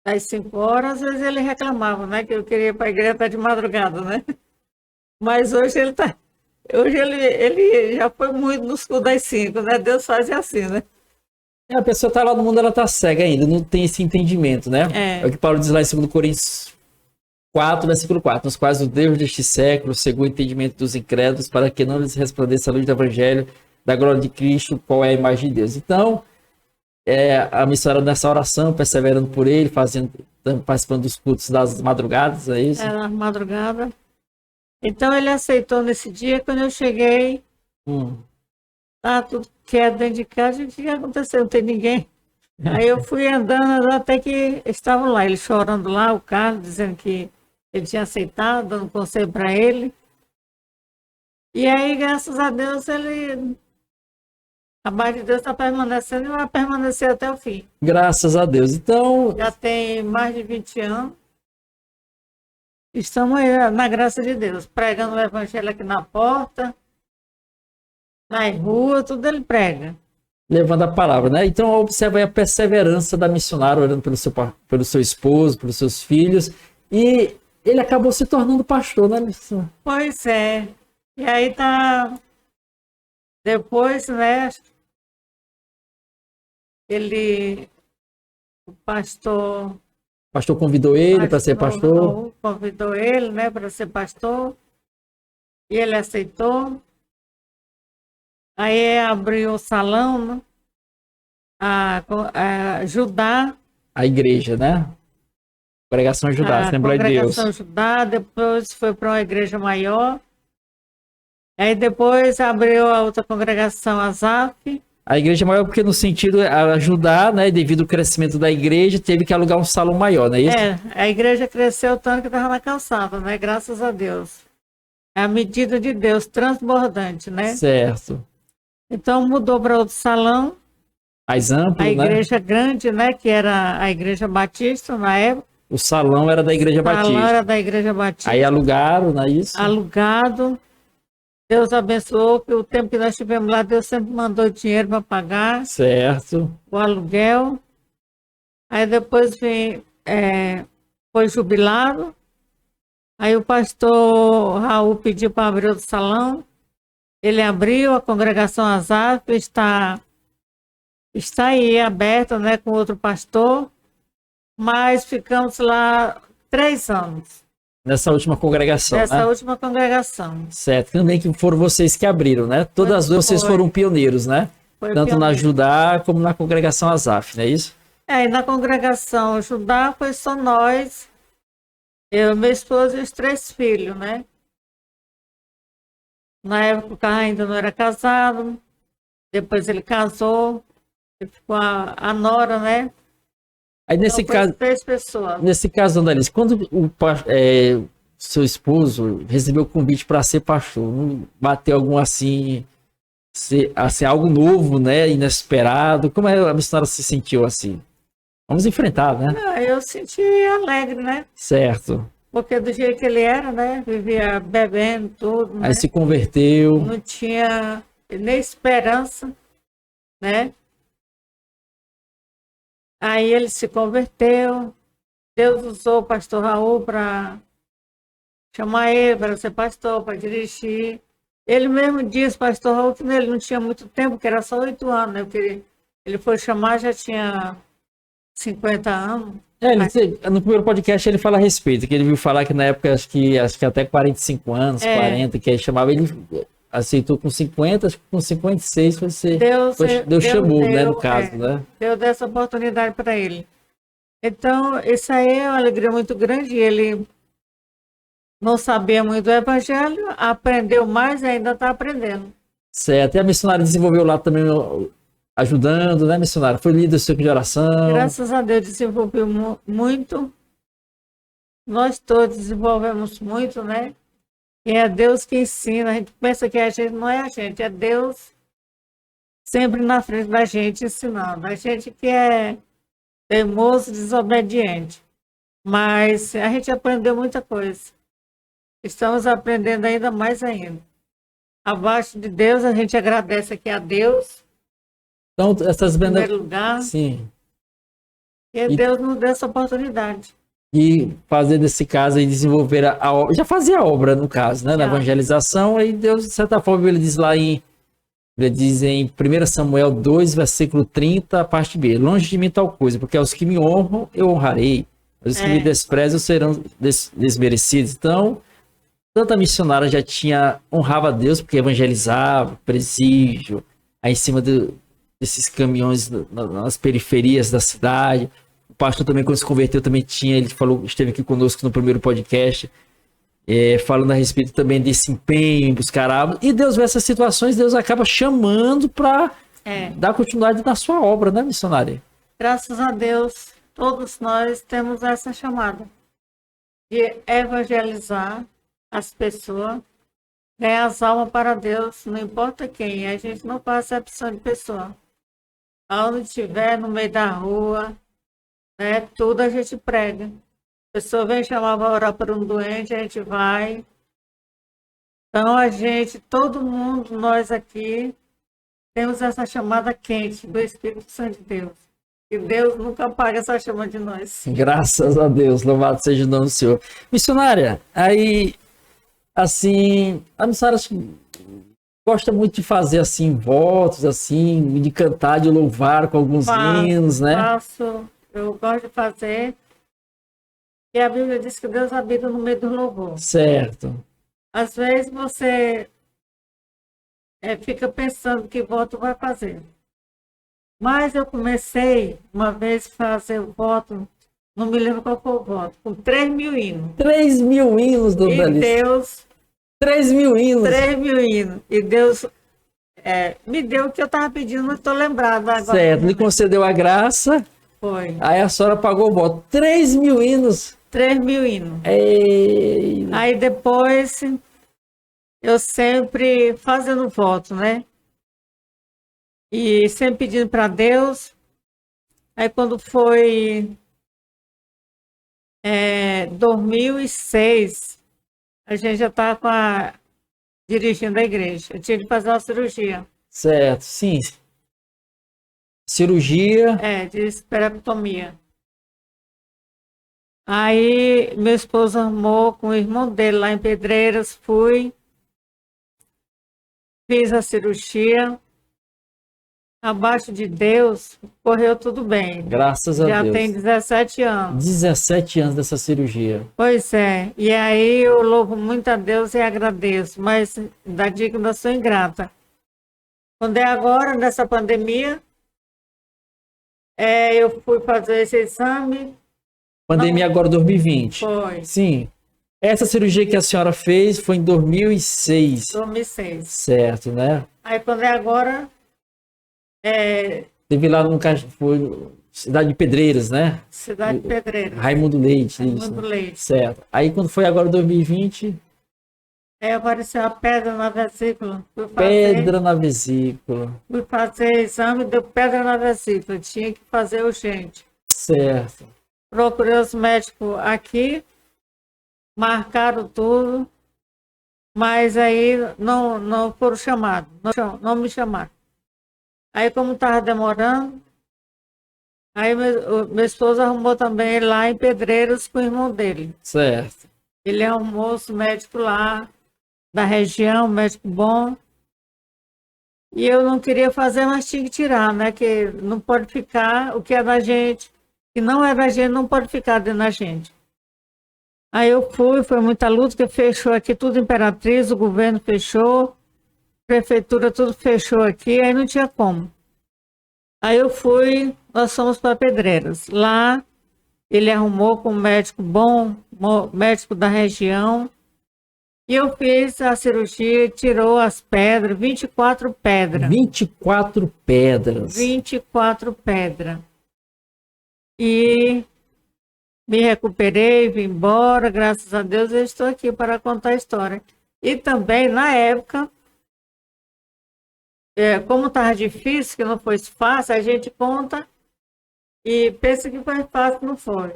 às 5 horas, às vezes ele reclamava, né? Que eu queria ir para a igreja até de madrugada, né? Mas hoje ele já foi muito nos cultos das 5, né? Deus faz assim, né? A pessoa está lá no mundo, ela está cega ainda, não tem esse entendimento, né? É. É o que Paulo diz lá em 2 Coríntios 4, versículo 4, nos quais o Deus deste século cegou o entendimento dos incrédulos para que não lhes resplandeça a luz do evangelho da glória de Cristo, qual é a imagem de Deus. Então, a missionária nessa oração, perseverando por ele, participando dos cultos das madrugadas, é isso? Era madrugada. Então ele aceitou nesse dia. Quando eu cheguei, tá tudo quieto dentro de casa. O que aconteceu? Não tem ninguém. Aí eu fui andando até que estavam lá, ele chorando lá, o Carlos, dizendo que ele tinha aceitado, dando conselho para ele. E aí, graças a Deus, a paz de Deus está permanecendo e vai permanecer até o fim. Graças a Deus. Então, Já tem mais de 20 anos. Estamos aí na graça de Deus, pregando o evangelho aqui na porta, na rua, tudo ele prega. levando a palavra, né? Então, observa aí a perseverança da missionária, orando pelo seu esposo, pelos seus filhos, e ele acabou se tornando pastor, né, missionária? Pois é. E aí tá. Depois, né? O pastor. O pastor convidou ele para ser pastor. Raul convidou ele, né, para ser pastor. E ele aceitou. Aí abriu o salão, né, a ajudar. A igreja, né? Congregação Judá, A Assembleia de Deus. congregação Judá, depois foi para uma igreja maior. Aí depois abriu a outra congregação, Azaf. A igreja maior porque no sentido de ajudar, né, devido ao crescimento da igreja, teve que alugar um salão maior, não é isso? A igreja cresceu tanto que estava na calçada, né? Graças a Deus. É a medida de Deus, transbordante, né? Certo. Então mudou para outro salão. Mais amplo, A né? igreja grande, né? Que era a igreja batista na época. O salão era da igreja O salão batista. era da igreja batista. Aí alugaram, não é isso? Alugado. Deus abençoou, que o tempo que nós estivemos lá, Deus sempre mandou dinheiro para pagar Certo. o aluguel. Aí depois foi jubilado. Aí o pastor Raul pediu para abrir outro salão. Ele abriu, a congregação Azaf está aí aberta, né, com outro pastor. Mas ficamos lá 3 anos. Nessa última congregação, Nessa né? última congregação. Certo. Também que foram vocês que abriram, né? Todas as duas vocês foram pioneiros, né? Foi Tanto na pioneiro. Judá como na congregação Azaf, não é isso? E na congregação Judá foi só nós, eu, meu esposo e os 3 filhos, né? Na época o Carlos ainda não era casado, depois ele casou, ele ficou a nora, né? Aí nesse Então, caso, 3 pessoas. nesse caso, Andalice, quando seu esposo recebeu o convite para ser pastor, não bateu algum assim, algo novo, né? Inesperado? Como a missionária se sentiu assim? Vamos enfrentar, né? Eu senti alegre, né? Certo. Porque do jeito que ele era, né? Vivia bebendo tudo, né? Aí se converteu. Não tinha nem esperança, né? Aí ele se converteu. Deus usou o pastor Raul para chamar ele para ser pastor, para dirigir. Ele mesmo disse, pastor Raul, que ele não tinha muito tempo, que era só 8 anos, né? Porque ele foi chamar, já tinha 50 anos. No primeiro podcast ele fala a respeito, que ele viu falar que na época, acho que até 45 anos, 40, que aí chamava, ele aceitou com 50, acho que com 56 Deus chamou, né, no caso, né? Deu dessa oportunidade para ele. Então, isso aí é uma alegria muito grande. Ele não sabia muito do evangelho, aprendeu mais e ainda está aprendendo. Certo, e a missionária desenvolveu lá também, ajudando, né, missionária? Foi líder do círculo de oração. Graças a Deus desenvolveu muito. Nós todos desenvolvemos muito, né? E é Deus que ensina. A gente pensa que a gente não é a gente, é Deus sempre na frente da gente ensinando. A gente que é teimoso, desobediente, mas a gente aprendeu muita coisa. Estamos aprendendo ainda mais ainda. Abaixo de Deus, a gente agradece aqui a Deus, Então, essas em vendas. primeiro lugar, Sim. e Deus nos deu essa oportunidade. E fazer desse caso aí, desenvolver a obra. Já fazia a obra, no caso, né? Na Já. evangelização, aí Deus, de certa forma, ele diz lá em. Ele diz em 1 Samuel 2, versículo 30, parte B. Longe de mim tal coisa, porque aos que me honram, eu honrarei. Os que me desprezam serão desmerecidos. Então, tanta missionária já honrava a Deus, porque evangelizava, presídio, aí em cima desses caminhões nas periferias da cidade. O pastor também, quando se converteu, também ele falou, esteve aqui conosco no primeiro podcast, falando a respeito também desse empenho em buscar almas. E Deus vê essas situações, Deus acaba chamando para dar continuidade na sua obra, né, missionária? Graças a Deus, todos nós temos essa chamada de evangelizar as pessoas, ganhar as almas para Deus, não importa quem. A gente não faz acepção de pessoa. Aonde estiver, no meio da rua, né, tudo a gente prega. A pessoa vem chamar para orar por um doente, a gente vai. Então, todo mundo, nós aqui, temos essa chamada quente do Espírito Santo de Deus. E Deus nunca apaga essa chama de nós. Graças a Deus, louvado seja o nome do Senhor. Missionária, aí, assim, a missionária gosta muito de fazer, assim, votos, assim, de cantar, de louvar com alguns hinos, né? Eu gosto de fazer. E a Bíblia diz que Deus habita no meio do louvor. Certo. Às vezes você fica pensando que voto vai fazer. Mas eu comecei uma vez a fazer o voto, não me lembro qual foi o voto, com 3.000 hinos. 3.000 hinos, dona E Alice. Deus... 3.000 hinos. 3.000 hinos. E Deus me deu o que eu estava pedindo, não estou lembrada agora. Certo, lhe concedeu a graça. Foi. Aí a senhora pagou o voto. 3.000 hinos. 3.000 hinos. Ei. Aí depois, eu sempre fazendo voto, né? E sempre pedindo para Deus. Aí quando foi 2006, a gente já estava dirigindo a igreja. Eu tinha de fazer uma cirurgia. Certo, sim. Cirurgia. De esperectomia. Aí meu esposo arrumou com o irmão dele lá em Pedreiras, fiz a cirurgia. Abaixo de Deus, correu tudo bem. Graças a Deus. Já tem 17 anos. 17 anos dessa cirurgia. Pois é. E aí eu louvo muito a Deus e agradeço, mas da dica da sou ingrata. Quando é agora, nessa pandemia, eu fui fazer esse exame. Pandemia agora 2020. Foi. Sim. Essa cirurgia que a senhora fez foi em 2006. 2006. Certo, né? Aí quando é agora... Teve lá no foi Cidade de Pedreiras, né? Cidade de Pedreiras. Raimundo Leite. Raimundo Leite. Certo. Aí quando foi agora 2020... apareceu a pedra na vesícula. Pedra na vesícula. Fui fazer exame, deu pedra na vesícula. Tinha que fazer urgente. Certo. Procurei os médicos aqui, marcaram tudo, mas aí não foram chamados, não me chamaram. Aí como estava demorando, aí meu esposo arrumou também lá em Pedreiras com o irmão dele. Certo. Ele é um moço médico lá da região, médico bom. E eu não queria fazer, mas tinha que tirar, né? Que não pode ficar o que é da gente, que não é da gente, não pode ficar dentro da gente. Aí eu foi muita luta, que fechou aqui tudo Imperatriz, o governo fechou, prefeitura tudo fechou aqui, aí não tinha como. Aí nós fomos para Pedreiras. Lá ele arrumou com um médico bom, médico da região, e eu fiz a cirurgia, tirou as pedras, 24 pedras. 24 pedras. 24 pedras. E me recuperei, vim embora, graças a Deus eu estou aqui para contar a história. E também, na época, como estava difícil, que não foi fácil, a gente conta e pensa que foi fácil, não foi.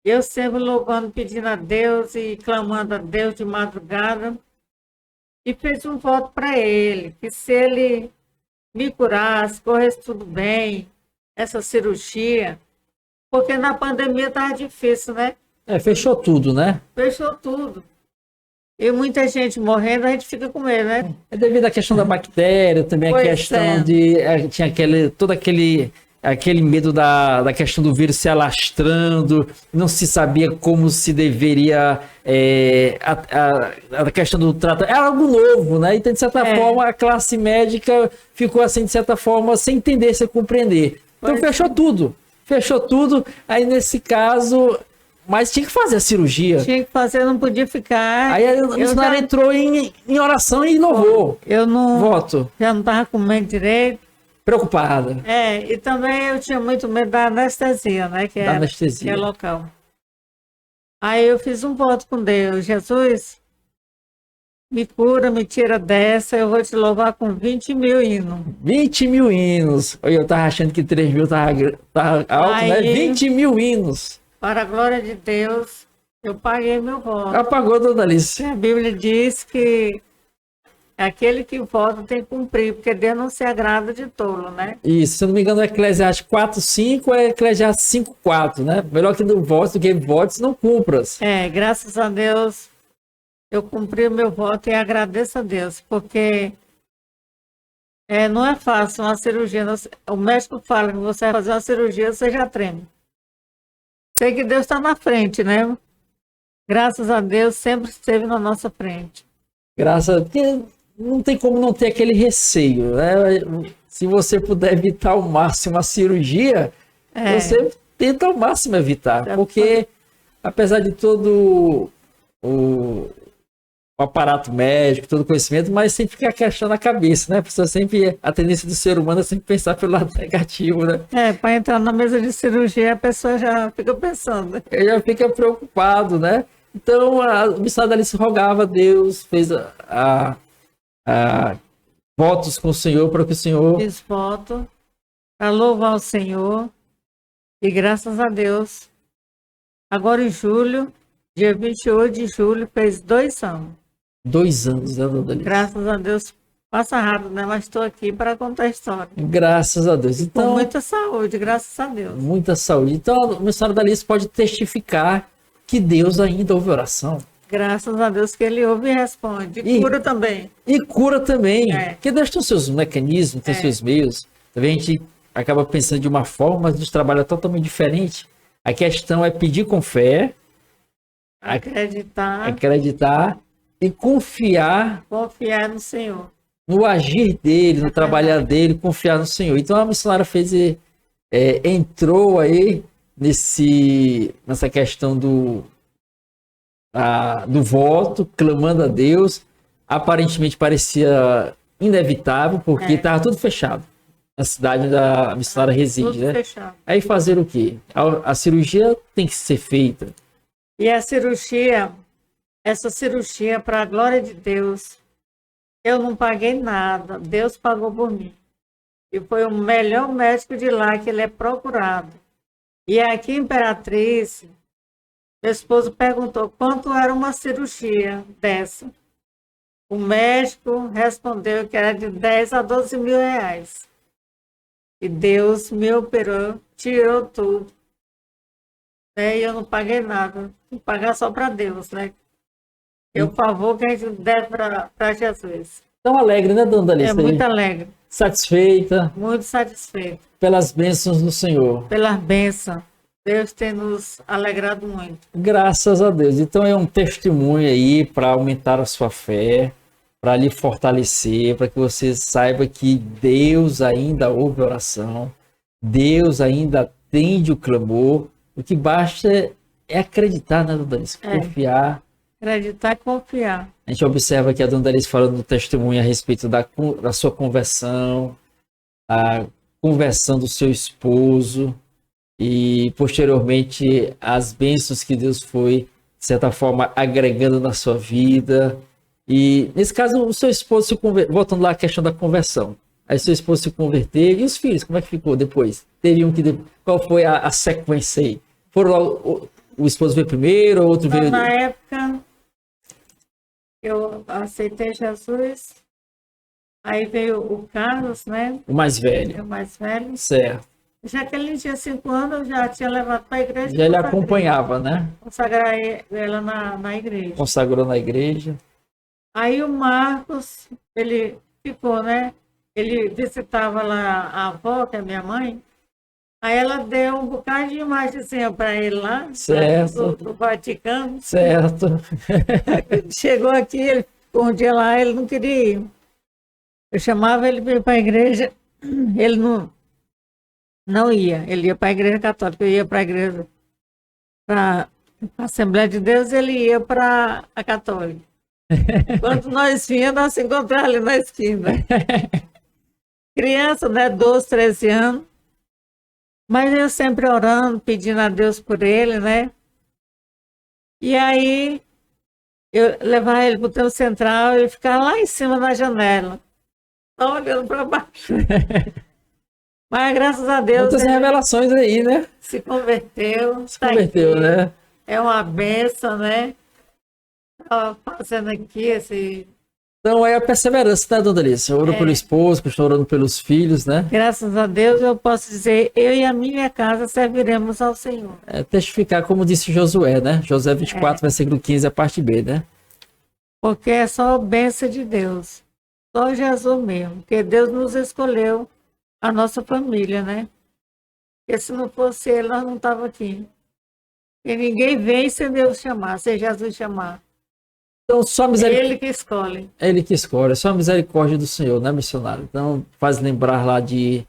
Eu sempre louvando, pedindo a Deus e clamando a Deus de madrugada. E fiz um voto para ele, que se ele me curasse, corresse tudo bem, essa cirurgia, porque na pandemia estava difícil, né? Fechou tudo, né? Fechou tudo. E muita gente morrendo, a gente fica com medo, né? É devido à questão da bactéria, também a Pois questão é. de. Tinha todo aquele medo da questão do vírus se alastrando, não se sabia como se deveria. A questão do tratamento. Era algo novo, né? Então, de certa forma, a classe médica ficou assim, de certa forma, sem entender, sem compreender. Então, Pois fechou tudo. Fechou tudo. Aí, nesse caso. Mas tinha que fazer a cirurgia. Tinha que fazer, não podia ficar. Aí a missionária entrou em oração e louvou. Eu não. Voto. Já não estava comendo direito. Preocupada. E também eu tinha muito medo da anestesia, né? Que é local. Aí eu fiz um voto com Deus. Jesus, me cura, me tira dessa, eu vou te louvar com 20 mil hinos. 20 mil hinos. Eu tava achando que 3 mil tava alto, aí, né? 20 mil hinos. Para a glória de Deus, eu paguei meu voto. Apagou, dona Alice. A Bíblia diz que aquele que vota tem que cumprir, porque Deus não se agrada de tolo, né? Isso, se eu não me engano, é Eclesiastes 4:5 é Eclesiastes 5:4, né? Melhor que não votes do que votes, não cumpras. Graças a Deus, eu cumpri o meu voto e agradeço a Deus, porque não é fácil uma cirurgia. O médico fala que você vai fazer uma cirurgia, você já treme. Sei que Deus está na frente, né? Graças a Deus, sempre esteve na nossa frente. Graças a Deus. Não tem como não ter aquele receio, né? Se você puder evitar ao máximo a cirurgia, você tenta ao máximo evitar. Porque, apesar de todo o aparato médico, todo o conhecimento, mas sempre fica a questão na cabeça, né? A tendência do ser humano é sempre pensar pelo lado negativo, né? Para entrar na mesa de cirurgia, a pessoa já fica pensando. Ele já fica preocupado, né? Então, a missionária Alice rogava a Deus, fez votos com o Senhor para que o Senhor... Fiz voto para louvar o Senhor e graças a Deus, agora em julho, dia 28 de julho, fez 2 anos. 2 anos, né, dona Alice? Graças a Deus, passa rápido, né? Mas estou aqui para contar a história. Graças a Deus. Então, com muita saúde, graças a Deus. Muita saúde. Então, a missionária Alice pode testificar que Deus ainda ouve oração. Graças a Deus que ele ouve e responde. E cura também. E cura também. Porque Deus tem os seus mecanismos, tem os seus meios. Também a gente acaba pensando de uma forma, mas Deus trabalha totalmente diferente. A questão é pedir com fé. Acreditar e confiar. Confiar no Senhor. No agir dele, no trabalhar dele, confiar no Senhor. Então a missionária entrou aí nessa questão do voto, clamando a Deus. Aparentemente parecia inevitável, porque estava tudo fechado. Na cidade onde a missionária reside, né? Fechado. Aí fazer o quê? A cirurgia tem que ser feita. E essa cirurgia, para a glória de Deus, eu não paguei nada. Deus pagou por mim. E foi o melhor médico de lá, que ele é procurado. E aqui em Imperatriz, meu esposo perguntou quanto era uma cirurgia dessa. O médico respondeu que era de 10 a 12 mil reais. E Deus me operou, tirou tudo. E eu não paguei nada. Vou pagar só para Deus, né? É o favor que a gente deve para Jesus. Tão alegre, né, dona Alice? Muito alegre. Satisfeita. Muito satisfeita. Pelas bênçãos do Senhor. Pelas bênçãos. Deus tem nos alegrado muito. Graças a Deus. Então é um testemunho aí para aumentar a sua fé, para lhe fortalecer, para que você saiba que Deus ainda ouve a oração, Deus ainda atende o clamor. O que basta é acreditar, né, dona Alice? Confiar. Acreditar e confiar. A gente observa que a dona Alice falando no testemunho a respeito da sua conversão, a conversão do seu esposo e, posteriormente, as bênçãos que Deus foi, de certa forma, agregando na sua vida. E nesse caso, o seu esposo se converteu, voltando lá à questão da conversão. Aí seu esposo se converteu, e os filhos, como é que ficou depois? Teve um que. Qual foi a sequência aí? Foram lá, o esposo veio primeiro, o outro Então, veio. na época, eu aceitei Jesus, aí veio o Carlos, né? O mais velho. O mais velho. Certo. Já que ele tinha 5 anos, eu já tinha levado para a igreja. Já ele acompanhava, né? Consagrar ela na igreja. Consagrou na igreja. Aí o Marcos, ele ficou, né? Ele visitava lá a avó, que é minha mãe. Aí ela deu um bocado de imagenzinha para ele lá, certo. do Vaticano. Certo. Chegou aqui, ele ficou um dia lá, ele não queria ir. Eu chamava ele para ir para a igreja, ele não ia. Ele ia para a igreja católica, eu ia para a igreja, para a Assembleia de Deus, ele ia para a católica. Quando nós vínhamos, nós se encontrávamos ali na esquina. Criança, né, 12, 13 anos. Mas eu sempre orando, pedindo a Deus por ele, né? E aí, eu levava ele para o tempo central e ficava lá em cima na janela, só olhando para baixo. Mas graças a Deus. Muitas revelações aí, né? Se converteu. Se converteu, aqui, né? É uma benção, né? Estava fazendo aqui esse. Então é a perseverança, né, dona Alice? Orou pelo esposo, continuou orando pelos filhos, né? Graças a Deus eu posso dizer, eu e a minha casa serviremos ao Senhor. É testificar como disse Josué, né? Josué 24, versículo 15, a parte B, né? Porque é só a bênção de Deus. Só Jesus mesmo. Porque Deus nos escolheu, a nossa família, né? Porque se não fosse ele, nós não estávamos aqui. E ninguém vem sem Deus chamar, sem Jesus chamar. Então, só misericórdia. Ele que escolhe. É ele que escolhe, é só a misericórdia do Senhor, né, missionário? Então, faz lembrar lá de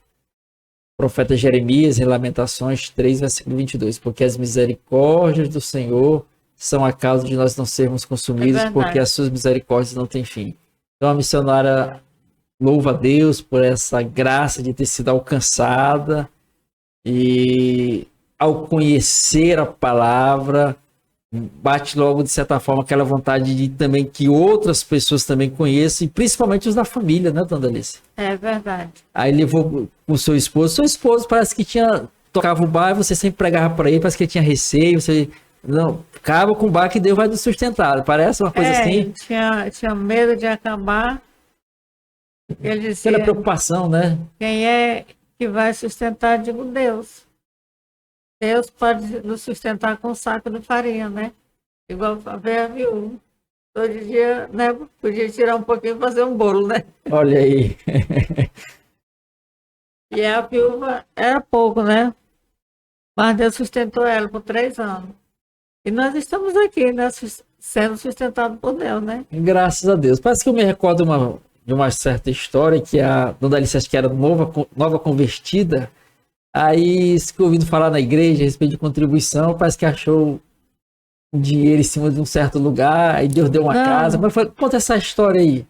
profeta Jeremias, em Lamentações 3, versículo 22. Porque as misericórdias do Senhor são a causa de nós não sermos consumidos, porque as suas misericórdias não têm fim. Então, a missionária louva a Deus por essa graça de ter sido alcançada e, ao conhecer a palavra, bate logo, de certa forma, aquela vontade de também que outras pessoas também conheçam, e principalmente os da família, né, dona Alice? É verdade. Aí levou o seu esposo parece que tocava o bar, você sempre pregava para ele, parece que ele tinha receio, você não, acaba com o bar que Deus vai nos sustentar, parece uma coisa assim? Tinha medo de acabar. Ele dizia, aquela preocupação, né? Quem é que vai sustentar? Digo, Deus. Deus pode nos sustentar com um saco de farinha, né? Igual a viúva. Todo dia, né? Podia tirar um pouquinho e fazer um bolo, né? Olha aí. E a viúva era pouco, né? Mas Deus sustentou ela por 3 anos. E nós estamos aqui, né? Sendo sustentados por Deus, né? Graças a Deus. Parece que eu me recordo de uma certa história que a dona Alice, acho que era nova convertida. Aí, ficou ouvindo falar na igreja a respeito de contribuição, parece que achou um dinheiro em cima de um certo lugar, aí Deus deu uma casa. Mas conta essa história aí.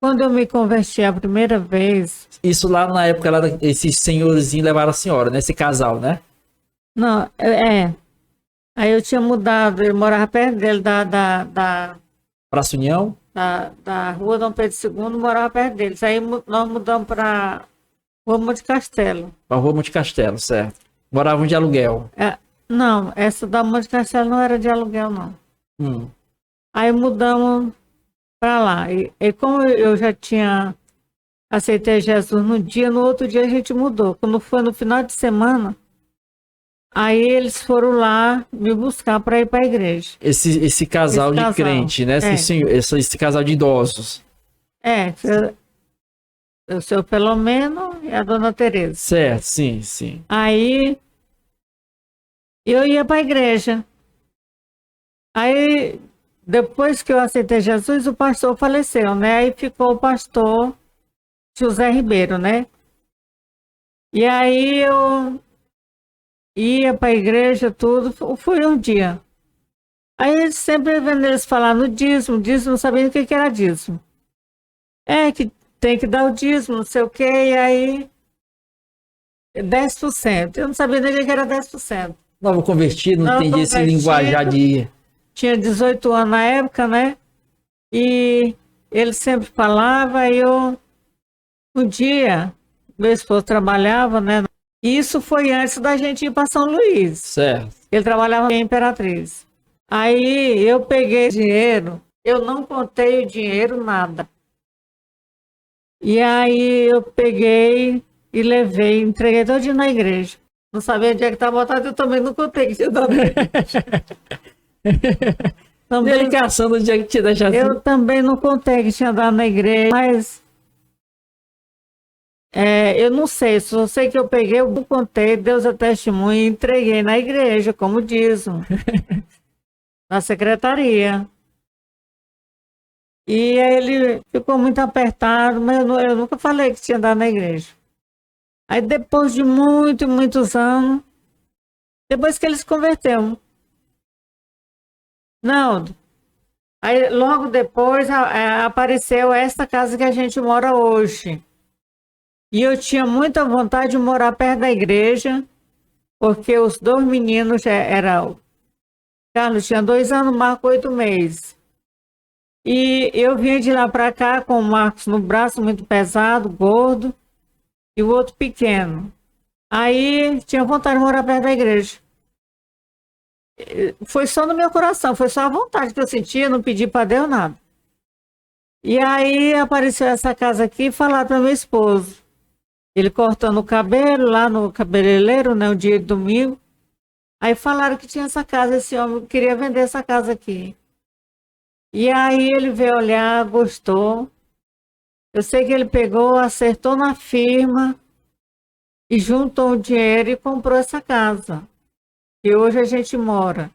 Quando eu me converti a primeira vez... Isso lá na época, lá, esses senhorzinhos levaram a senhora, né? Esse casal, né? Não, Aí eu tinha mudado, eu morava perto dele, da Praça União? Da rua Dom Pedro II, morava perto deles. Aí nós mudamos para Rua Monte Castelo. Para Rua Monte Castelo, certo. Moravam de aluguel. Não, essa da Monte Castelo não era de aluguel, não. Aí mudamos para lá. E como eu já tinha aceitei Jesus no outro dia a gente mudou. Quando foi no final de semana, aí eles foram lá me buscar para ir para a igreja. Esse casal de crente, né? Esse casal de idosos. O seu Filomeno e a dona Tereza. Certo, sim. Aí eu ia para a igreja. Aí, depois que eu aceitei Jesus, o pastor faleceu, né? Aí ficou o pastor José Ribeiro, né? E aí eu ia para a igreja, tudo. Fui um dia. Aí sempre vendo eles falar no dízimo, não sabia o que era dízimo. Que tem que dar o dízimo, não sei o quê, e aí 10%. Eu não sabia nem o que era 10%. Novo convertido, não entendi esse linguajar de... Tinha 18 anos na época, né? E ele sempre falava, um dia, meu esposo trabalhava, né? Isso foi antes da gente ir para São Luís. Certo. Ele trabalhava em Imperatriz. Aí eu peguei dinheiro, eu não contei o dinheiro, nada. E aí eu peguei e levei, entreguei todinho na igreja. Não sabia onde é que estava botado, eu também não contei que tinha dado. Ele caçando o dia que te deixa assim. Eu também não contei que tinha dado na igreja, mas eu não sei, só sei que eu peguei, eu contei, Deus é testemunha e entreguei na igreja, como dízimo, na secretaria. E aí ele ficou muito apertado, mas eu nunca falei que tinha dado na igreja. Aí depois de muitos anos, depois que ele se converteu, não, aí logo depois apareceu essa casa que a gente mora hoje. E eu tinha muita vontade de morar perto da igreja, porque os dois meninos já eram. Carlos tinha 2 anos, Marco 8 meses. E eu vinha de lá para cá com o Marcos no braço, muito pesado, gordo, e o outro pequeno. Aí tinha vontade de morar perto da igreja. Foi só no meu coração, foi só a vontade que eu sentia, não pedi para Deus nada. E aí apareceu essa casa aqui e falaram para meu esposo. Ele cortando o cabelo lá no cabeleireiro, né, um dia de domingo. Aí falaram que tinha essa casa, esse homem queria vender essa casa aqui. E aí ele veio olhar, gostou. Eu sei que ele pegou, acertou na firma e juntou o dinheiro e comprou essa casa. E hoje a gente mora.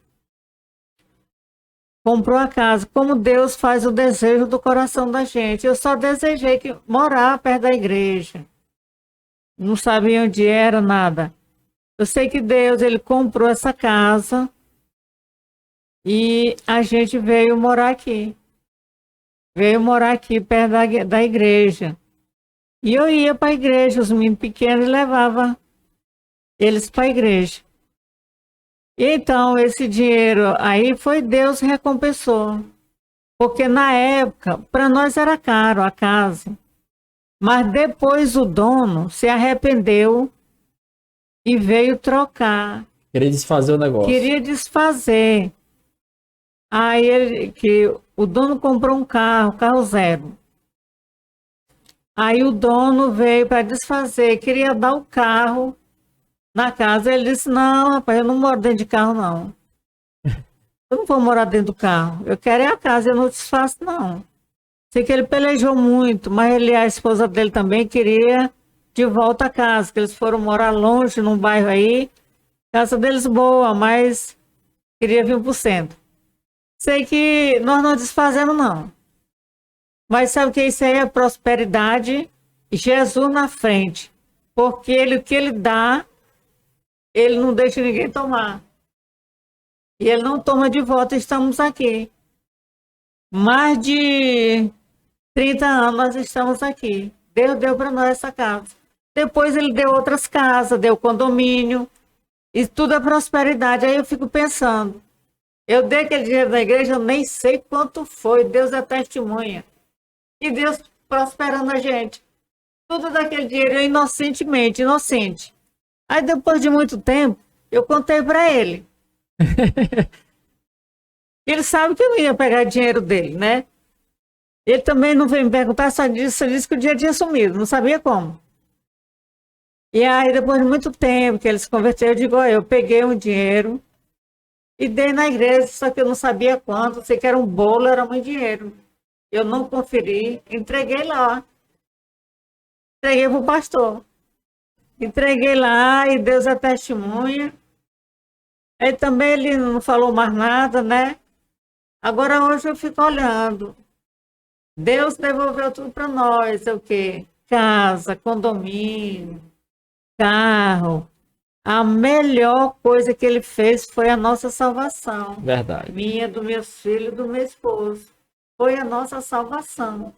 Comprou a casa. Como Deus faz o desejo do coração da gente. Eu só desejei morar perto da igreja. Não sabia onde era, nada. Eu sei que Deus, ele comprou essa casa e a gente veio morar aqui. Veio morar aqui perto da igreja. E eu ia para a igreja, os meninos pequenos levavam eles para a igreja. Então, esse dinheiro aí foi Deus que recompensou. Porque na época, para nós era caro a casa. Mas depois o dono se arrependeu e veio trocar. Queria desfazer o negócio. Queria desfazer. Aí o dono comprou um carro zero. Aí o dono veio para desfazer, queria dar o carro na casa. Ele disse, não, rapaz, eu não moro dentro de carro, não. Eu não vou morar dentro do carro. Eu quero é a casa, eu não desfaço, não. Sei que ele pelejou muito, mas a esposa dele também queria de volta a casa, que eles foram morar longe, num bairro aí. Casa deles boa, mas queria vir pro centro. Sei que nós não desfazemos, não. Mas sabe o que isso aí é prosperidade? Jesus na frente. Porque o que ele dá, ele não deixa ninguém tomar. E ele não toma de volta, estamos aqui. Mais de 30 anos nós estamos aqui. Deus deu para nós essa casa. Depois ele deu outras casas, deu condomínio. E tudo é prosperidade. Aí eu fico pensando. Eu dei aquele dinheiro da igreja, eu nem sei quanto foi. Deus é testemunha. E Deus prosperando a gente. Tudo daquele dinheiro, eu inocentemente, inocente. Aí depois de muito tempo, eu contei para ele. Ele sabe que eu não ia pegar dinheiro dele, né? Ele também não veio me perguntar, só disse que o dinheiro tinha sumido, não sabia como. E aí, depois de muito tempo que ele se converteu, eu digo, ó, eu peguei um dinheiro e dei na igreja, só que eu não sabia quanto, sei que era um bolo, era muito dinheiro. Eu não conferi, entreguei lá. Entreguei para o pastor. Entreguei lá e Deus é testemunha. Aí também ele não falou mais nada, né? Agora hoje eu fico olhando. Deus devolveu tudo para nós, é o quê? Casa, condomínio, carro. A melhor coisa que ele fez foi a nossa salvação. Verdade. Minha, dos meus filhos, do meu esposo. Foi a nossa salvação.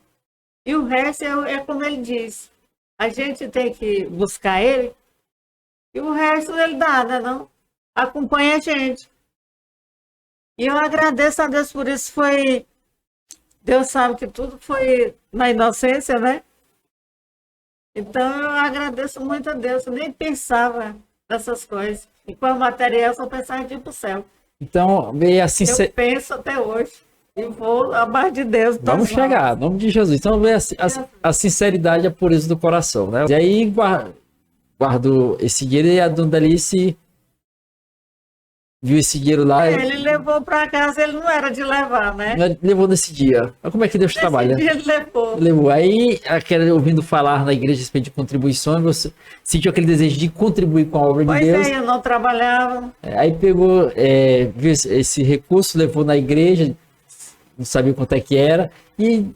E o resto é como ele disse. A gente tem que buscar ele e o resto ele dá, né, não? Acompanha a gente. E eu agradeço a Deus por isso. Foi Deus sabe que tudo foi na inocência, né? Então eu agradeço muito a Deus. Eu nem pensava nessas coisas. E com a material, eu só pensava em ir para o céu. Então, veio assim. Eu penso até hoje. E vou abaixo de Deus. Vamos chegar, em nome de Jesus. Então, veio a sinceridade e a pureza do coração, né? E aí, guardou esse dinheiro e a dona Delice viu esse dinheiro lá. Ele levou para casa, ele não era de levar, né? Levou nesse dia. Olha como é que Deus trabalha. Nesse dia ele levou. Aí, ouvindo falar na igreja a respeito de contribuições, você sentiu aquele desejo de contribuir com a obra de Deus. Pois é, eu não trabalhava. Aí pegou, viu esse recurso, levou na igreja, não sabia quanto é que era, e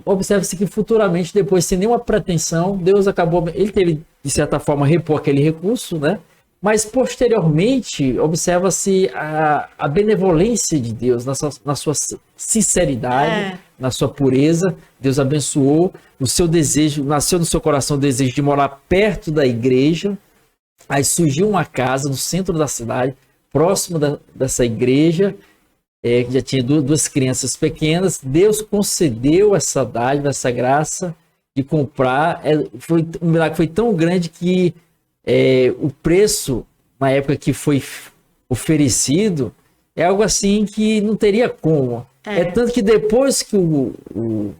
observa-se que futuramente, depois, sem nenhuma pretensão, Deus acabou, ele teve, de certa forma, repor aquele recurso, né? Mas, posteriormente, observa-se a benevolência de Deus na sua sinceridade, na sua pureza. Deus abençoou o seu desejo, nasceu no seu coração o desejo de morar perto da igreja. Aí surgiu uma casa no centro da cidade, próximo dessa igreja, que já tinha duas crianças pequenas. Deus concedeu essa dádiva, essa graça de comprar. Um milagre foi tão grande que o preço, na época que foi oferecido, é algo assim que não teria como. É tanto que depois que o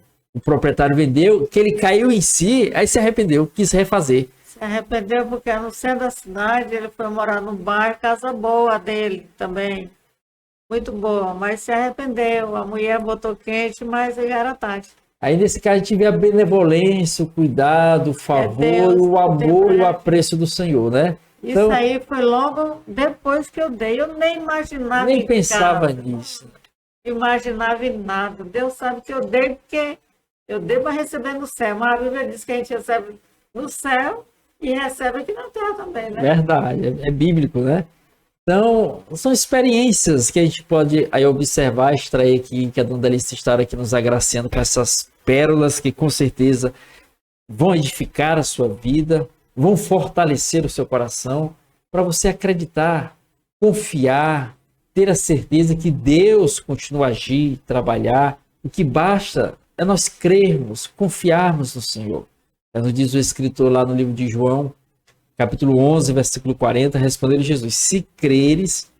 proprietário vendeu, que ele caiu em si, aí se arrependeu, quis refazer. Se arrependeu porque no centro da cidade ele foi morar num bairro, casa boa dele também. Muito boa, mas se arrependeu. A mulher botou quente, mas aí era tarde. Aí, nesse caso, a gente vê a benevolência, o cuidado, o favor, Deus, o amor e o apreço do Senhor, né? Isso então, aí foi logo depois que eu dei. Eu nem imaginava. Nem pensava nisso. Imaginava em nada. Deus sabe que eu dei porque eu dei para receber no céu. Mas a Bíblia diz que a gente recebe no céu e recebe aqui na terra também, né? Verdade, é bíblico, né? Então, são experiências que a gente pode aí observar, extrair aqui, que a dona Delice está aqui nos agraciando com essas pérolas que com certeza vão edificar a sua vida, vão fortalecer o seu coração, para você acreditar, confiar, ter a certeza que Deus continua a agir, trabalhar. O que basta é nós crermos, confiarmos no Senhor. Nos diz o escritor lá no livro de João, capítulo 11, versículo 40, respondeu Jesus: se creres,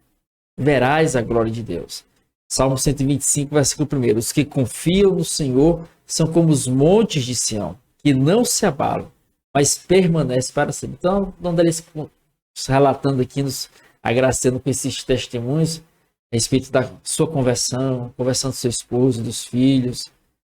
verás a glória de Deus. Salmo 125, versículo 1. Os que confiam no Senhor são como os montes de Sião, que não se abalam, mas permanecem para sempre. Então, dona Delice relatando aqui, nos agraciando com esses testemunhos a respeito da sua conversão do seu esposo, dos filhos,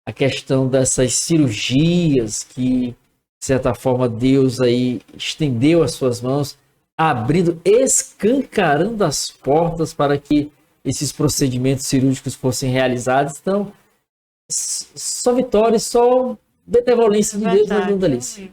a questão dessas cirurgias que, de certa forma, Deus aí estendeu as suas mãos, abrindo, escancarando as portas para que esses procedimentos cirúrgicos fossem realizados. Então, só vitória, só benevolência de Deus na vida Delice.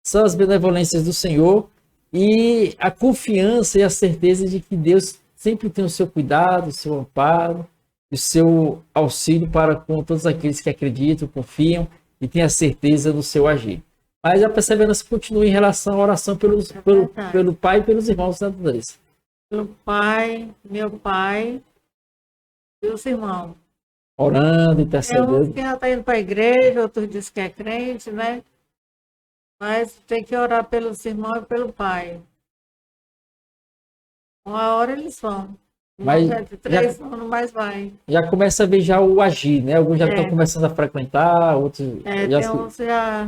São as benevolências do Senhor e a confiança e a certeza de que Deus sempre tem o seu cuidado, o seu amparo, o seu auxílio para com todos aqueles que acreditam, confiam e têm a certeza do seu agir. Mas a perseverança continua em relação à oração pelo pai e pelos irmãos, né, Delice? Pelo pai, meu pai e os irmãos. Orando, intercedendo. Um que já está indo para a igreja, outro diz que é crente, né? Mas tem que orar pelos irmãos e pelo pai. Uma hora eles vão. Mas de 3 anos, mais vai. Já começa a ver já o agir, né? Alguns já estão começando a frequentar, outros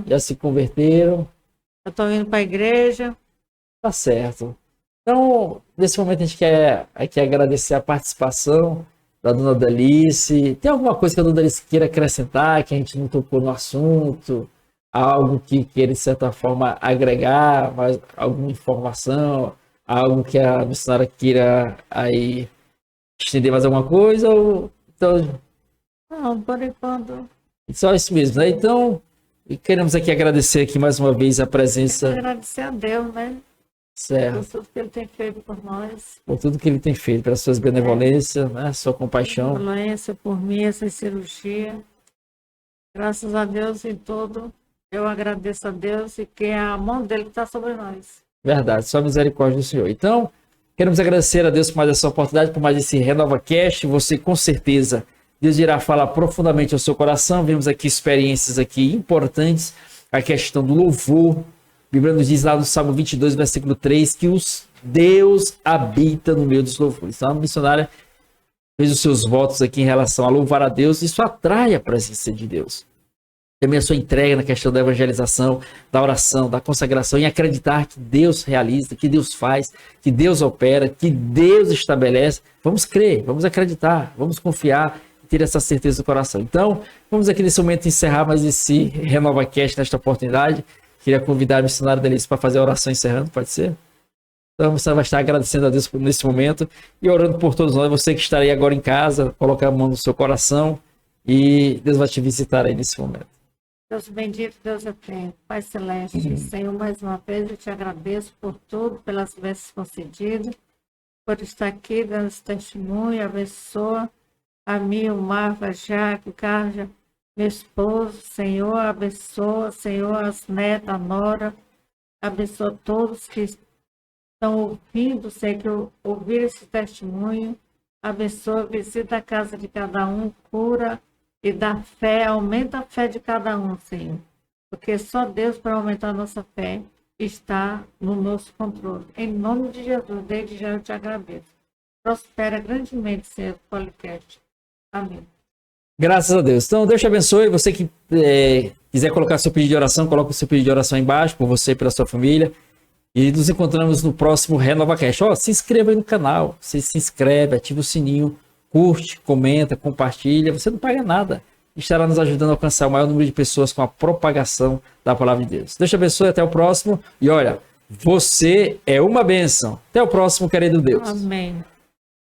já se converteram. Já estão indo para a igreja. Tá certo. Então, nesse momento a gente quer aqui agradecer a participação da dona Delice. Tem alguma coisa que a dona Delice queira acrescentar, que a gente não tocou no assunto? Algo que queira, de certa forma, agregar, mais alguma informação? Algo que a missionária queira aí estender mais alguma coisa? Ou então... Não, por enquanto. Só isso mesmo, né? Então, queremos aqui agradecer aqui mais uma vez a presença. Agradecer a Deus, né? Certo. Por tudo que Ele tem feito por nós. Por tudo que Ele tem feito, pelas suas benevolências, né? Sua compaixão. Benevolência por mim, essa cirurgia. Graças a Deus em tudo. Eu agradeço a Deus e que é a mão dele que está sobre nós. Verdade, só a misericórdia do Senhor. Então, queremos agradecer a Deus por mais essa oportunidade, por mais esse RenovaCast. Você, com certeza, Deus irá falar profundamente ao seu coração. Vemos aqui experiências aqui importantes, a questão do louvor. A Bíblia nos diz lá no Salmo 22, versículo 3, que Deus habita no meio dos louvores. Então a missionária fez os seus votos aqui em relação a louvar a Deus. Isso atrai a presença de Deus. Também a sua entrega na questão da evangelização, da oração, da consagração, em acreditar que Deus realiza, que Deus faz, que Deus opera, que Deus estabelece. Vamos crer, vamos acreditar, vamos confiar e ter essa certeza do coração. Então, vamos aqui nesse momento encerrar mais esse RenovaCast nesta oportunidade. Queria convidar a missionária Delice para fazer a oração encerrando, pode ser? Então, você vai estar agradecendo a Deus nesse momento e orando por todos nós. Você que está aí agora em casa, colocar a mão no seu coração e Deus vai te visitar aí nesse momento. Deus bendito, Deus eterno, Pai celeste, Senhor, mais uma vez eu te agradeço por tudo, pelas bênçãos concedidas, por estar aqui dando esse testemunho. Abençoa a mim, o Marva, Jaque, Carja, meu esposo, Senhor, abençoa, Senhor, as netas, a nora, abençoa todos que estão ouvindo, sei que ouviram esse testemunho, abençoa, visita a casa de cada um, cura e dá fé, aumenta a fé de cada um, Senhor. Porque só Deus, para aumentar a nossa fé, está no nosso controle. Em nome de Jesus, desde já eu te agradeço. Prospera grandemente, Senhor, o podcast. Amém. Graças a Deus. Então, Deus te abençoe. Você que quiser colocar seu pedido de oração, coloca o seu pedido de oração aí embaixo, por você e pela sua família. E nos encontramos no próximo RenovaCast. Se inscreva aí no canal. Você se inscreve, ativa o sininho. Curte, comenta, compartilha, você não paga nada. Estará nos ajudando a alcançar o maior número de pessoas com a propagação da palavra de Deus. Deus te abençoe, até o próximo. E olha, você é uma bênção. Até o próximo, querido Deus. Amém.